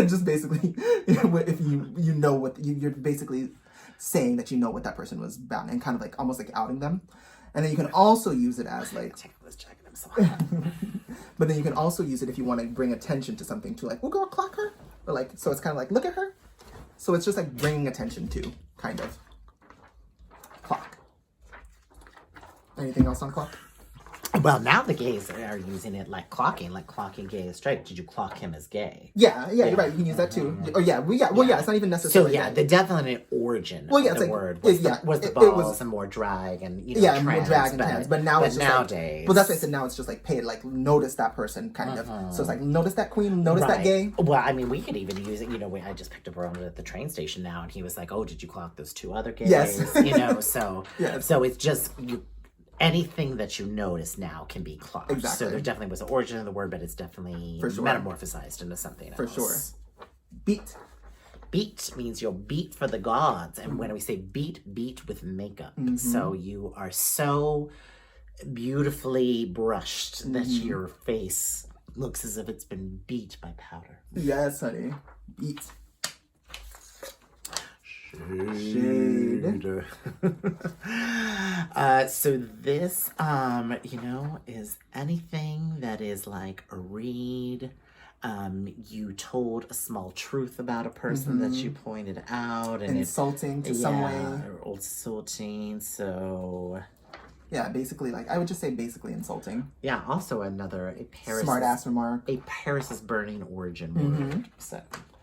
Just basically, if you know what you're basically saying that you know what that person was about and kind of like almost like outing them. And then you can also use it as like... Take off this jacket, I'm so hot. But then you can also use it if you want to bring attention to something to like, oh girl, clock her. Or like, so it's kind of like, look at her. So it's just like bringing attention to, kind of. Clock. Anything else on clock? Well, now the gays are using it like clocking gay as straight. Did you clock him as gay? Yeah, you're right. You can use that too. Or it's not even necessarily. So yeah, the definite origin of the word was the balls and more drag and trans, more drag and trans. But now it's just nowadays. But that's why I said now it's just like paid, like notice that person kind of. So it's like notice that queen, notice that gay. Well, I mean, we could even use it. I just picked up a woman at the train station now, and he was like, "Oh, did you clock those two other gays?" Yes. So yes. So it's just you. Anything that you notice now can be clocked. Exactly. So there definitely was an origin of the word, but it's definitely metamorphosized into something else. For sure. Beat. Beat means you'll beat for the gods. And when we say beat with makeup. So you are so beautifully brushed that your face looks as if it's been beat by powder. Yes, honey. Beat. Shade. So this, is anything that is like a read. You told a small truth about a person that you pointed out, and insulting to some way, or insulting. So yeah, basically, like I would just say, basically insulting. Yeah. Also, a Paris smart ass remark. A Paris is burning origin word. So.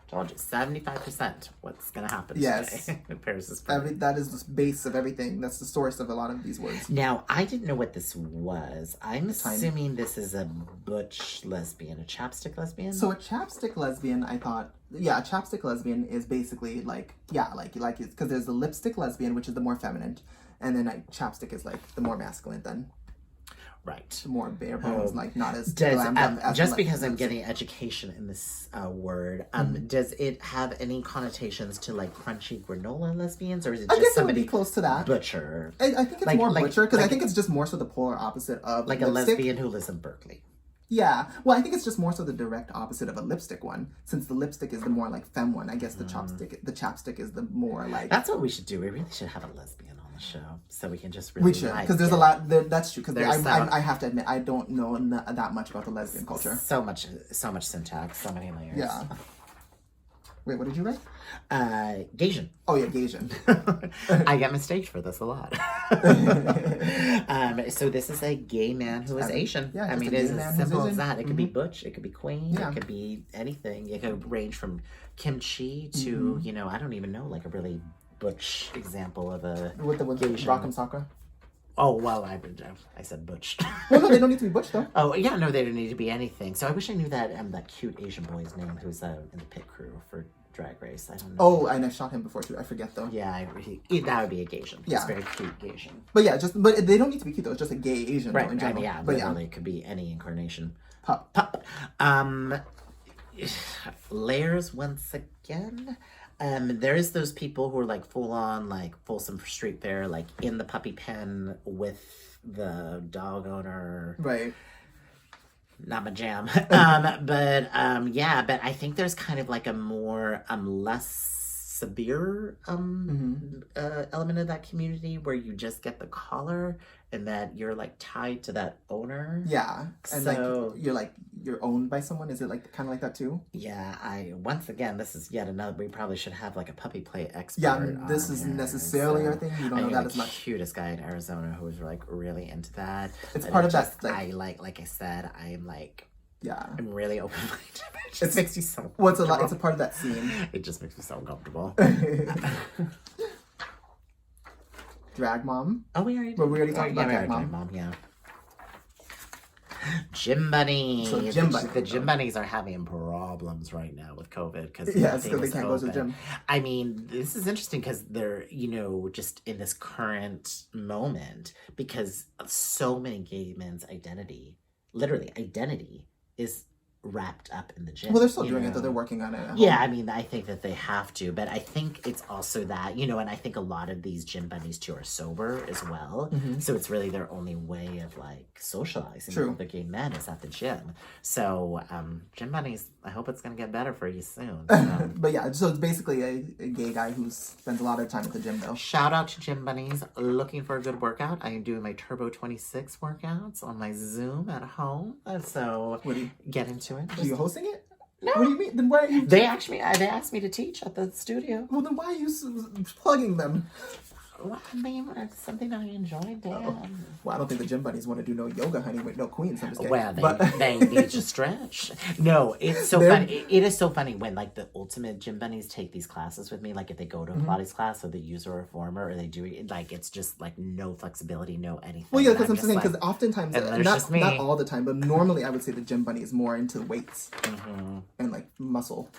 Told you, 75% what's going to happen today. Paris is burning. That is the base of everything. That's the source of a lot of these words. Now, I didn't know what this was. I'm assuming this is a butch lesbian, a chapstick lesbian? So a chapstick lesbian, I thought, a chapstick lesbian is basically like it's because there's the lipstick lesbian, which is the more feminine, and then chapstick is like the more masculine then. Right. More bare bones, like not as just because I'm getting education in this word, does it have any connotations to like crunchy granola lesbians, or is it just somebody it would be close to that? Butcher? I think it's more butcher because I think it's just more so the polar opposite of like lipstick. A lesbian who lives in Berkeley. Yeah, well, I think it's just more so the direct opposite of a lipstick one, since the lipstick is the more like femme one. I guess the chapstick is the more like. That's what we should do. We really should have a lesbian on the show, so we can just really. We should, because there's a lot. That's true. Because I have to admit, I don't know that much about the lesbian culture. So much syntax, so many layers. Yeah. Wait, what did you write? Gasian. Oh yeah, Gasian. I get mistakes for this a lot. So this is a gay man who is Asian. Yeah, I mean, it's as simple as that. It could be butch, it could be queen, it could be anything. It could range from kimchi to, I don't even know, like a really butch example of a with Gasian. Rock'em Sock'em. Oh, well, I said butch. Well, no, they don't need to be butch, though. Oh, yeah, no, they don't need to be anything. So I wish I knew that cute Asian boy's name who's in the pit crew for Drag Race. I don't know. Oh, and I shot him before, too. I forget, though. Yeah, that would be a Gasian. Yeah. It's very cute Gasian. But yeah, but they don't need to be cute, though. It's just a gay Asian, right, though, in general. Yeah, but literally, it could be any incarnation. Pup. Layers once again. There is those people who are like full on, like Folsom Street Fair, like in the puppy pen with the dog owner. Right. Not my jam. But I think there's kind of like a more less severe element of that community where you just get the collar and that you're like tied to that owner. Yeah. And so, you're owned by someone. Is it like kind of like that too? Yeah. Once again, this is yet another. We probably should have like a puppy play expert. Yeah, this isn't necessarily our thing. You don't know that as much. The cutest guy in Arizona who was like really into that. It's part of that. Like I said, I'm like. Yeah. I'm really open-minded. It just makes me so well, it's a part of that scene. It just makes me so uncomfortable. Drag mom. Oh, we already talked about drag mom. Yeah. Gym bunny. So the gym bunnies are having problems right now with COVID because they can't go to the gym. I mean, this is interesting because they're just in this current moment because so many gay men's identity, literally identity, is wrapped up in the gym. Well, they're still doing it, though. They're working on it at home. Yeah, I mean, I think that they have to, but I think it's also that, and I think a lot of these gym bunnies too are sober as well. So it's really their only way of like socializing with the gay men is at the gym. So gym bunnies, I hope it's going to get better for you soon. So. But yeah, so it's basically a gay guy who spends a lot of time at the gym, though. Shout out to gym bunnies looking for a good workout. I am doing my Turbo 26 workouts on my Zoom at home. So get into it. Are you hosting it? No. What do you mean? Then why are you... They asked me to teach at the studio. Well, then why are you plugging them? Well, I mean, it's something I enjoy doing. Well, I don't think the gym bunnies want to do no yoga, honey, with no queens. I'm just kidding. Well, they need to stretch. No, it's so funny. It is so funny when, like, the ultimate gym bunnies take these classes with me. Like, if they go to a Pilates class or they use a reformer or they do it, like, it's just, like, no flexibility, no anything. Well, yeah, because I'm just saying, because oftentimes, not all the time, but normally I would say the gym bunny is more into weights and, like, muscle.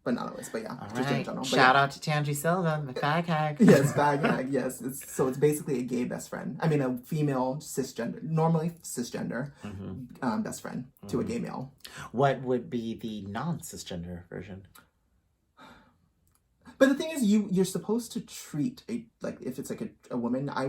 But not always, but yeah. All right. Shout out to Tangi Silva, the fag hag. Yes, fag hag, yes. So it's basically a gay best friend. I mean, a female normally cisgender best friend to a gay male. What would be the non-cisgender version? But the thing is, you're supposed to treat if it's like a woman, I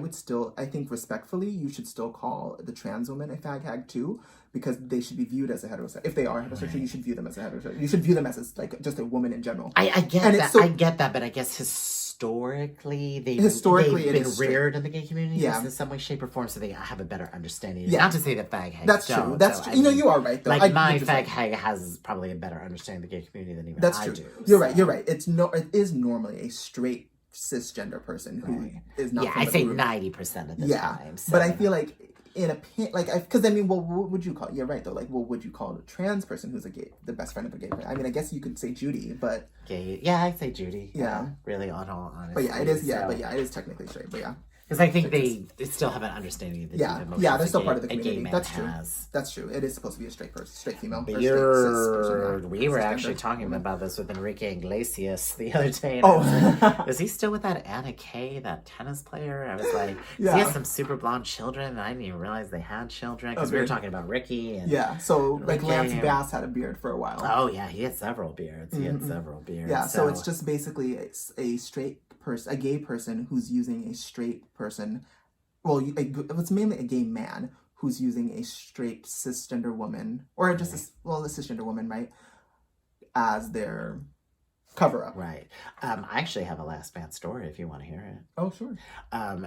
think respectfully, you should still call the trans woman a fag hag too, because they should be viewed as a heterosexual. If they are heterosexual, you should view them as a heterosexual. You should view them as like just a woman in general. I get that. I get that, but I guess historically they've been reared in the gay community in some way, shape, or form, so they have a better understanding. Yeah. Not to say that fag hags That's true. That's true. You are right though. Like my fag hag has probably a better understanding of the gay community than even I do. You're right. You're right. It is normally a straight cisgender person who is not. Yeah, I say 90% of the time. So. But I feel like because I mean, well, what would you call? You're right though. Like, what would you call a trans person who's the best friend of a gay person? I mean, I guess you could say Judy, but gay. Yeah, I'd say Judy. Yeah, really, on all honesty. But yeah, it is. Yeah, but yeah, it is technically straight. But yeah. Because I think they still have an understanding of the emotions they're still part of the community. That's true. Has. That's true. It is supposed to be a straight female. We were actually talking about this with Enrique Iglesias the other day. Is he still with that Anna Kay, that tennis player? I was like, he has some super blonde children, and I didn't even realize they had children because we were talking about Ricky. And so like Lance Bass had a beard for a while. Oh yeah, he had several beards. Yeah, so it's just basically a straight person, a gay person who's using a straight person. Well, it's mainly a gay man who's using a straight cisgender woman, or just a cisgender woman, right, as their cover up. Right. I actually have a last man story if you want to hear it. Oh, sure.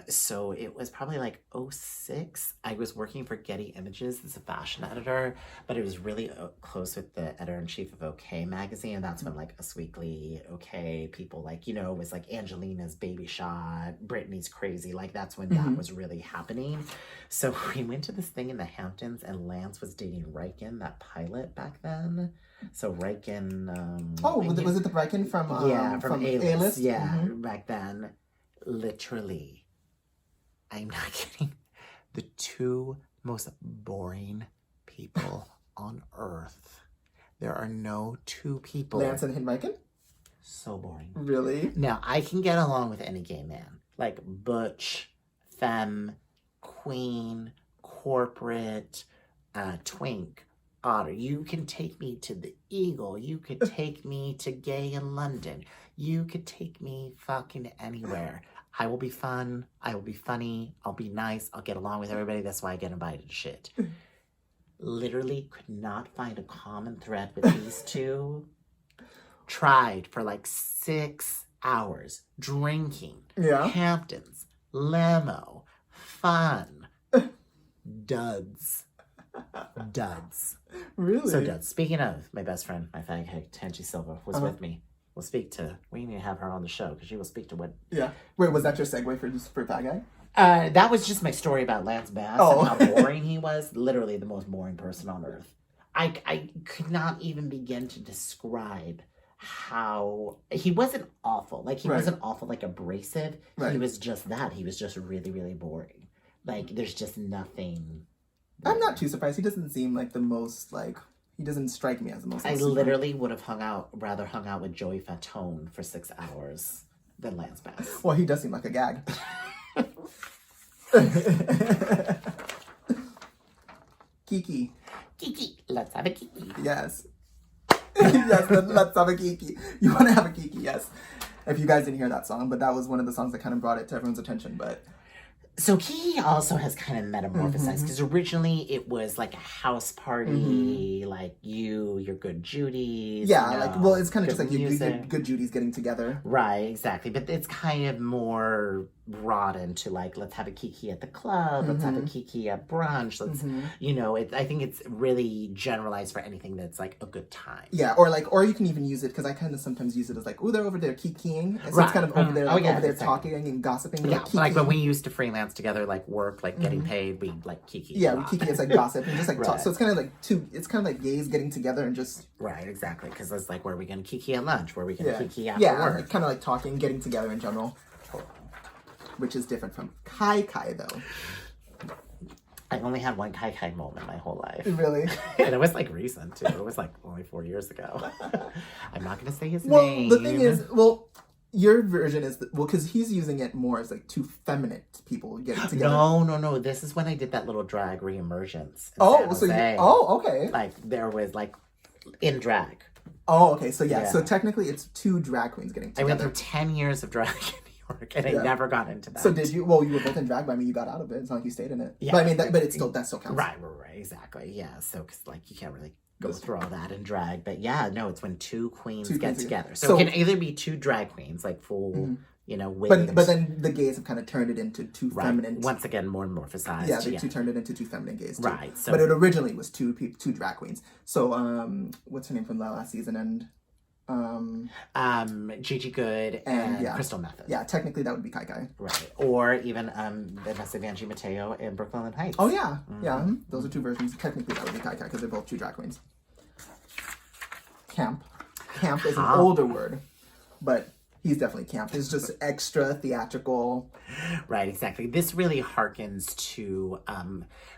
So it was probably like 2006. I was working for Getty Images as a fashion editor, but it was really close with the editor-in-chief of OK magazine, and that's when like Us Weekly, OK, people like, it was like Angelina's Baby Shot, Britney's Crazy, like that's when that was really happening. So we went to this thing in the Hamptons, and Lance was dating Riken, that pilot back then. So Riken... was it the Riken from A-List? Yeah, back then. Literally, I'm not kidding, the two most boring people on earth. There are no two people... Lance and Riken? So boring. Really? Now, I can get along with any gay man. Like butch, femme, queen, corporate, twink, otter. You can take me to the Eagle. You could take me to gay in London. You could take me fucking anywhere. I will be fun. I will be funny. I'll be nice. I'll get along with everybody. That's why I get invited to shit. Literally could not find a common thread with these two. Tried for like 6 hours. Drinking. Yeah. Hamptons. Limo. Fun. Duds. Really? So duds. Speaking of my best friend, my fag hag, Tangi Silva, was with me. We need to have her on the show because she will speak to what... Yeah. Wait, was that your segue for fag hag? That was just my story about Lance Bass and how boring he was. Literally the most boring person on earth. I could not even begin to describe how... He wasn't awful. Like, he wasn't awful, like, abrasive. Right. He was just that. He was just really, really boring. Like, there's just nothing... I'm not too surprised. He doesn't seem like the most, like... He doesn't strike me as the most... I literally would have rather hung out with Joey Fatone for 6 hours than Lance Bass. Well, he does seem like a gag. Kiki. Kiki. Let's have a kiki. Yes. Yes, let's have a kiki. You want to have a kiki, yes. If you guys didn't hear that song, but that was one of the songs that kind of brought it to everyone's attention, but... So kiki also has kind of metamorphosized because originally it was like a house party, like your Good Judys. Yeah, you know, like, well, it's kind of just like music. your Good Judy's getting together. Right, exactly. But it's kind of more broadened to like, let's have a kiki at the club, let's have a kiki at brunch, let's, you know, I think it's really generalized for anything that's like a good time. Yeah, or you can even use it, because I kind of sometimes use it as like, oh, they're over there kikiing. So it's kind of over there, like, over there talking and gossiping. Yeah, like when we used to freelance together, like work, like getting paid, we like kiki. Yeah, we kiki as like gossip and just like talk. So it's kind of like it's kind of like gays getting together and just... Right, exactly. Because it's like, where are we going to kiki at lunch? Where are we going to kiki after yeah, work? like, kind of like talking, getting together in general. Which is different from kai though. I only had one kai moment my whole life. Really? And it was like recent too. It was like only 4 years ago. I'm not going to say his name. Well, the thing is, your version is, because he's using it more as like two feminine people getting together. No. This is when I did that little drag reemergence. Okay. Like there was like in drag. Oh, okay. So yeah. So technically it's two drag queens getting together. I went through 10 years of drag in New York and I never got into that. So did you? Well, you were both in drag, but I mean, you got out of it. It's not like you stayed in it. Yeah. But I mean, that still counts. Right. Exactly. Yeah. So, because like you can't really go through all that in drag, but yeah, no, it's when two queens get together. So it can either be two drag queens, like full, you know, wigs. But then the gays have kind of turned it into two feminine. Once again, more morphosized. Yeah, they turned it into two feminine gays. Too. Right. So, but it originally was two drag queens. So what's her name from the last season? And Gigi Good and Crystal Method. Yeah, technically that would be Kai. Right. Or even Vanessa Vanjie Mateo and Brooklyn Heights. Oh yeah. Those are two versions. Technically that would be Kai because they're both two drag queens. Camp is an older word, but he's definitely camp. It's just extra theatrical. Right, exactly. This really harkens to,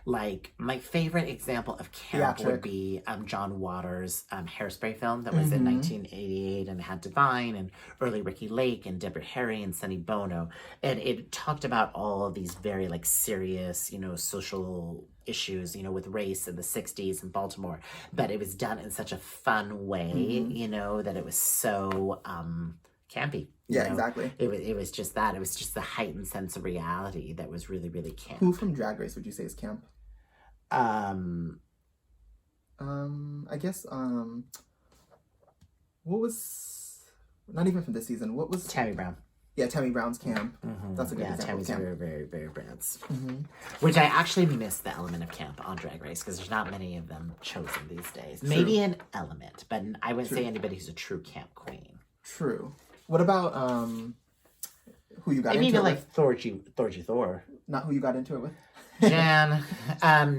like, my favorite example of camp would be John Waters' Hairspray film that was in 1988 and had Divine and early Ricky Lake and Deborah Harry and Sonny Bono. And it talked about all of these very, like, serious, you know, social issues, you know, with race in the 60s in Baltimore. But it was done in such a fun way, you know, that it was so... campy. Yeah, exactly. It was just that. It was just the heightened sense of reality that was really, really camp. Who from Drag Race would you say is camp? I guess, what was, not even from this season, what was... Tammy Brown. Yeah, Tammy Brown's camp. That's a good example. Tammy's of camp. very, very, very Brand's. Which I actually miss the element of camp on Drag Race because there's not many of them chosen these days. True. Maybe an element, but I wouldn't say anybody who's a true camp queen. True. What about who you got into it with? Even like Thor. Not who you got into it with? Jan.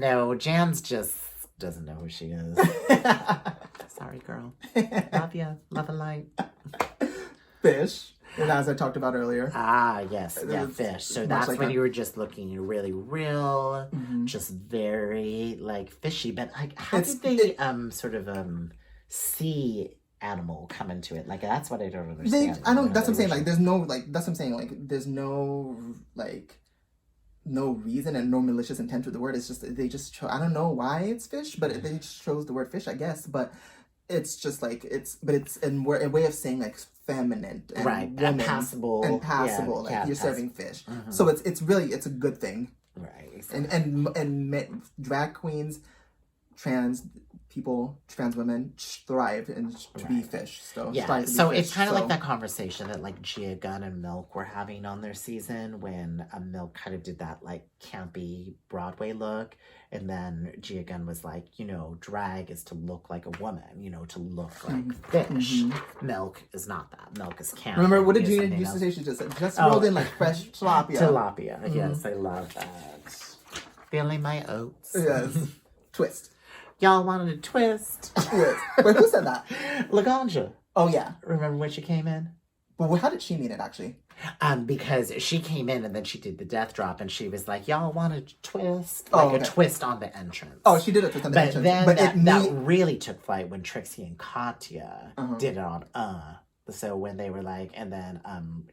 No, Jan's just doesn't know who she is. Sorry, girl. Love ya. Love and light. Fish. And as I talked about earlier. Yes. Yeah, Fish. So that's like when you were just looking really real, just very like fishy. But like how did they see animal come into it? Like that's what I don't understand. That's what I'm saying. Like there's no there's no like no reason and no malicious intent with the word. It's just they just I don't know why it's fish, but they just chose the word fish, I guess. But it's just like it's a way of saying like feminine and woman and passable, like you're serving fish. So it's really a good thing, right? Exactly. And drag queens, trans people, trans women thrive and to be fish. So it's kind of like that conversation that like Gia Gunn and Milk were having on their season when Milk kind of did that like campy Broadway look, and then Gia Gunn was like, you know, drag is to look like a woman, you know, to look like fish. Milk is not that. Milk is camp. Remember what did Gia used to say? She just rolled in like fresh tilapia. Tilapia. Yes, I love that. Feeling my oats. Yes. Twist. Y'all wanted a twist. Yes. Wait, who said that? Laganja. Oh, yeah. Remember when she came in? But how did she mean it, actually? Because she came in and then she did the death drop and she was like, y'all want a twist? A twist on the entrance. Oh, she did a twist on the entrance. But then that really took flight when Trixie and Katya did it on So when they were like, and then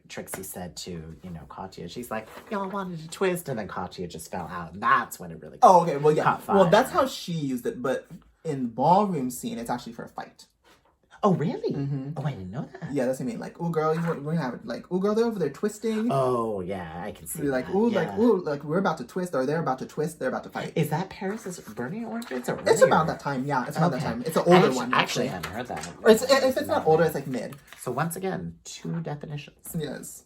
Trixie said to, you know, Katya, she's like, y'all wanted a twist, and then Katya just fell out. And that's when it really caught fire. Well, that's how she used it, but In the ballroom scene, it's actually for a fight. Oh, really? Oh, I didn't know that. Yeah, that's what I mean. Like, oh, girl, we're gonna have it. Like, oh, girl, they're over there twisting. Oh, yeah, I can see like, that. ooh, yeah. like, ooh, like we're about to twist, or they're about to twist, they're about to fight. Is that Paris's Burning Orchids? Or it's about that time, yeah. It's about that time. It's an older one. Actually, I haven't heard that. Or if it's not older, it's like mid. So once again, 2 definitions. Yes.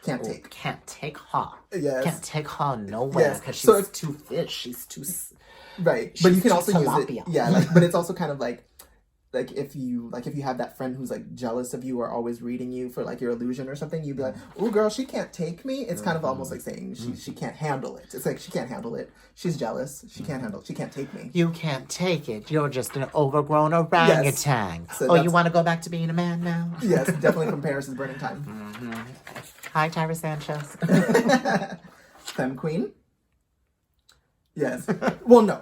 Can't take. Can't take her. Yes. Can't take her nowhere because she's too fish. She's too... Right. But you can also tilapia. use it. Yeah, like, but it's also kind of like if you have that friend who's like jealous of you or always reading you for like your illusion or something, you'd be like, oh girl, she can't take me. It's kind of almost like saying she can't handle it. It's like she can't handle it. She's jealous. She can't take me. You can't take it. You're just an overgrown orangutan. So you want to go back to being a man now? Yes, definitely from Paris's Burning Time. Hi, Tyra Sanchez. Femme queen. Yes. Well, no.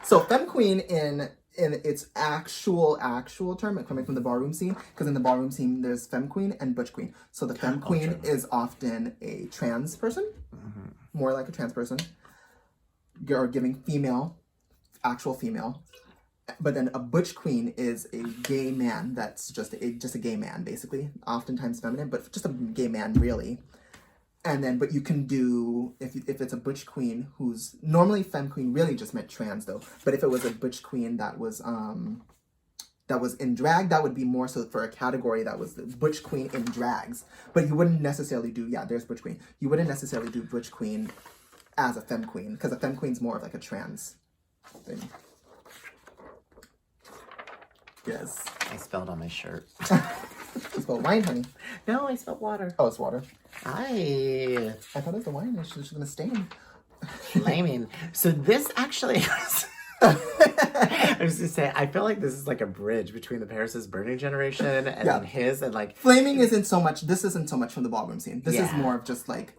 So femme queen in its actual term, coming from the ballroom scene, because in the ballroom scene there's femme queen and butch queen. So the femme queen is often a trans person, more like a trans person, or giving actual female. But then a butch queen is a gay man that's just a gay man, basically, oftentimes feminine, but just a gay man, really. And then, but you can do, if it's a butch queen who's, normally femme queen really just meant trans though, but if it was a butch queen that was in drag, that would be more so for a category that was the butch queen in drags. But you wouldn't necessarily do, there's butch queen. You wouldn't necessarily do butch queen as a femme queen, because a femme queen's more of like a trans thing. Yes. I spilled on my shirt. You spelled wine, honey. No, I spilled water. Oh, it's water. I thought it was the wine. It's just gonna stain. Flaming. So this actually I was gonna say, I feel like this is like a bridge between the Paris's Burning generation and then his, and like flaming isn't so much from the ballroom scene. This is more of just like,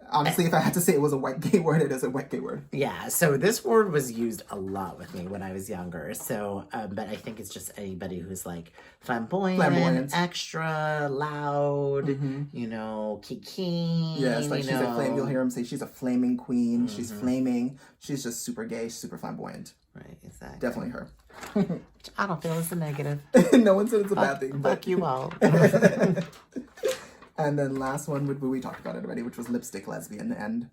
honestly, if I had to say it was a white gay word, it is a white gay word. Yeah, so this word was used a lot with me when I was younger. So, but I think it's just anybody who's like flamboyant. Extra loud, you know, kiki. Yes, like she's a flame. You'll hear him say she's a flaming queen. She's flaming. She's just super gay, super flamboyant. Right, exactly. Definitely her. Which I don't feel is a negative. No one said it's a bad thing. Fuck you all. And then last one, we talked about it already, which was lipstick lesbian, and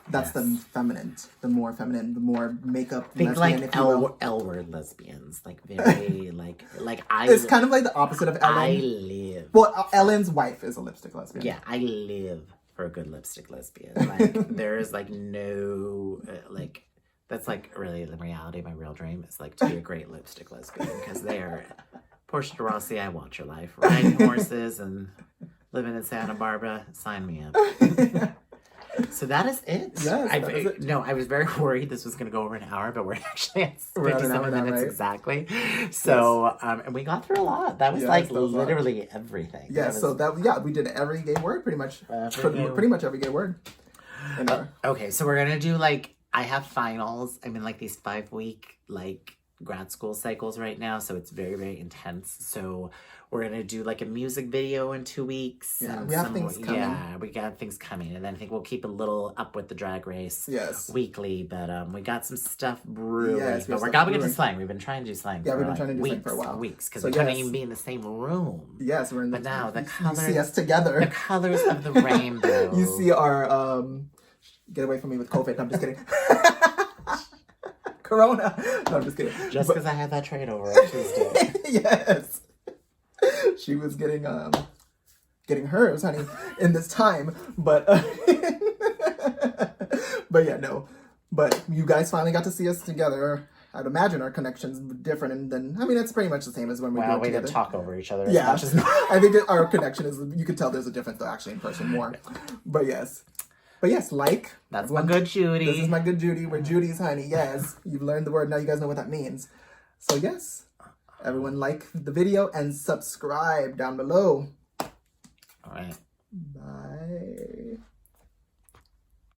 that's the feminine, the more makeup think lesbian, like if you will. L word lesbians, like very like I. It's kind of like the opposite of Ellen. I live. Well, Ellen's wife is a lipstick lesbian. Yeah, I live for a good lipstick lesbian. Like there is like no like. That's like really the reality. My real dream is like to be a great lipstick lesbian, because they are Portia de Rossi. I want your life, riding horses and living in Santa Barbara. Sign me up. So that is it. Yes, that is it. No, I was very worried this was going to go over an hour, but we're actually at 57 minutes right? exactly. So, and we got through a lot. That was literally everything. Yeah, we did every gay word pretty much. Pretty much every gay word. Okay, so we're going to do like, I have finals. I'm in like these 5-week like grad school cycles right now, so it's very, very intense. So we're gonna do like a music video in 2 weeks. Yeah, we have things coming. Yeah, we got things coming, and then I think we'll keep a little up with the Drag Race. Weekly, but we got some stuff brewing. Yes, but we're going to do slang. We've been trying to do slang. Yeah, we've been trying to do slang for a while. Weeks, because we couldn't even be in the same room. Yes, we're in. But now the colors. You see us together. The colors of the rainbow. You see our Get away from me with COVID. No, I'm just kidding. Corona. No, I'm just kidding. Just because I had that trade over on Tuesday. Yes. She was getting hers, honey, in this time. But but yeah, no. But you guys finally got to see us together. I'd imagine our connection's different, and then I mean it's pretty much the same as when we were together. Didn't talk over each other. Yeah, as much as I think our connection is. You could tell there's a difference though, actually in person more. But yes. But yes, like. That's my good Judy. This is my good Judy. We're Judy's, honey. Yes. You've learned the word. Now you guys know what that means. So yes. Everyone like the video and subscribe down below. All right. Bye.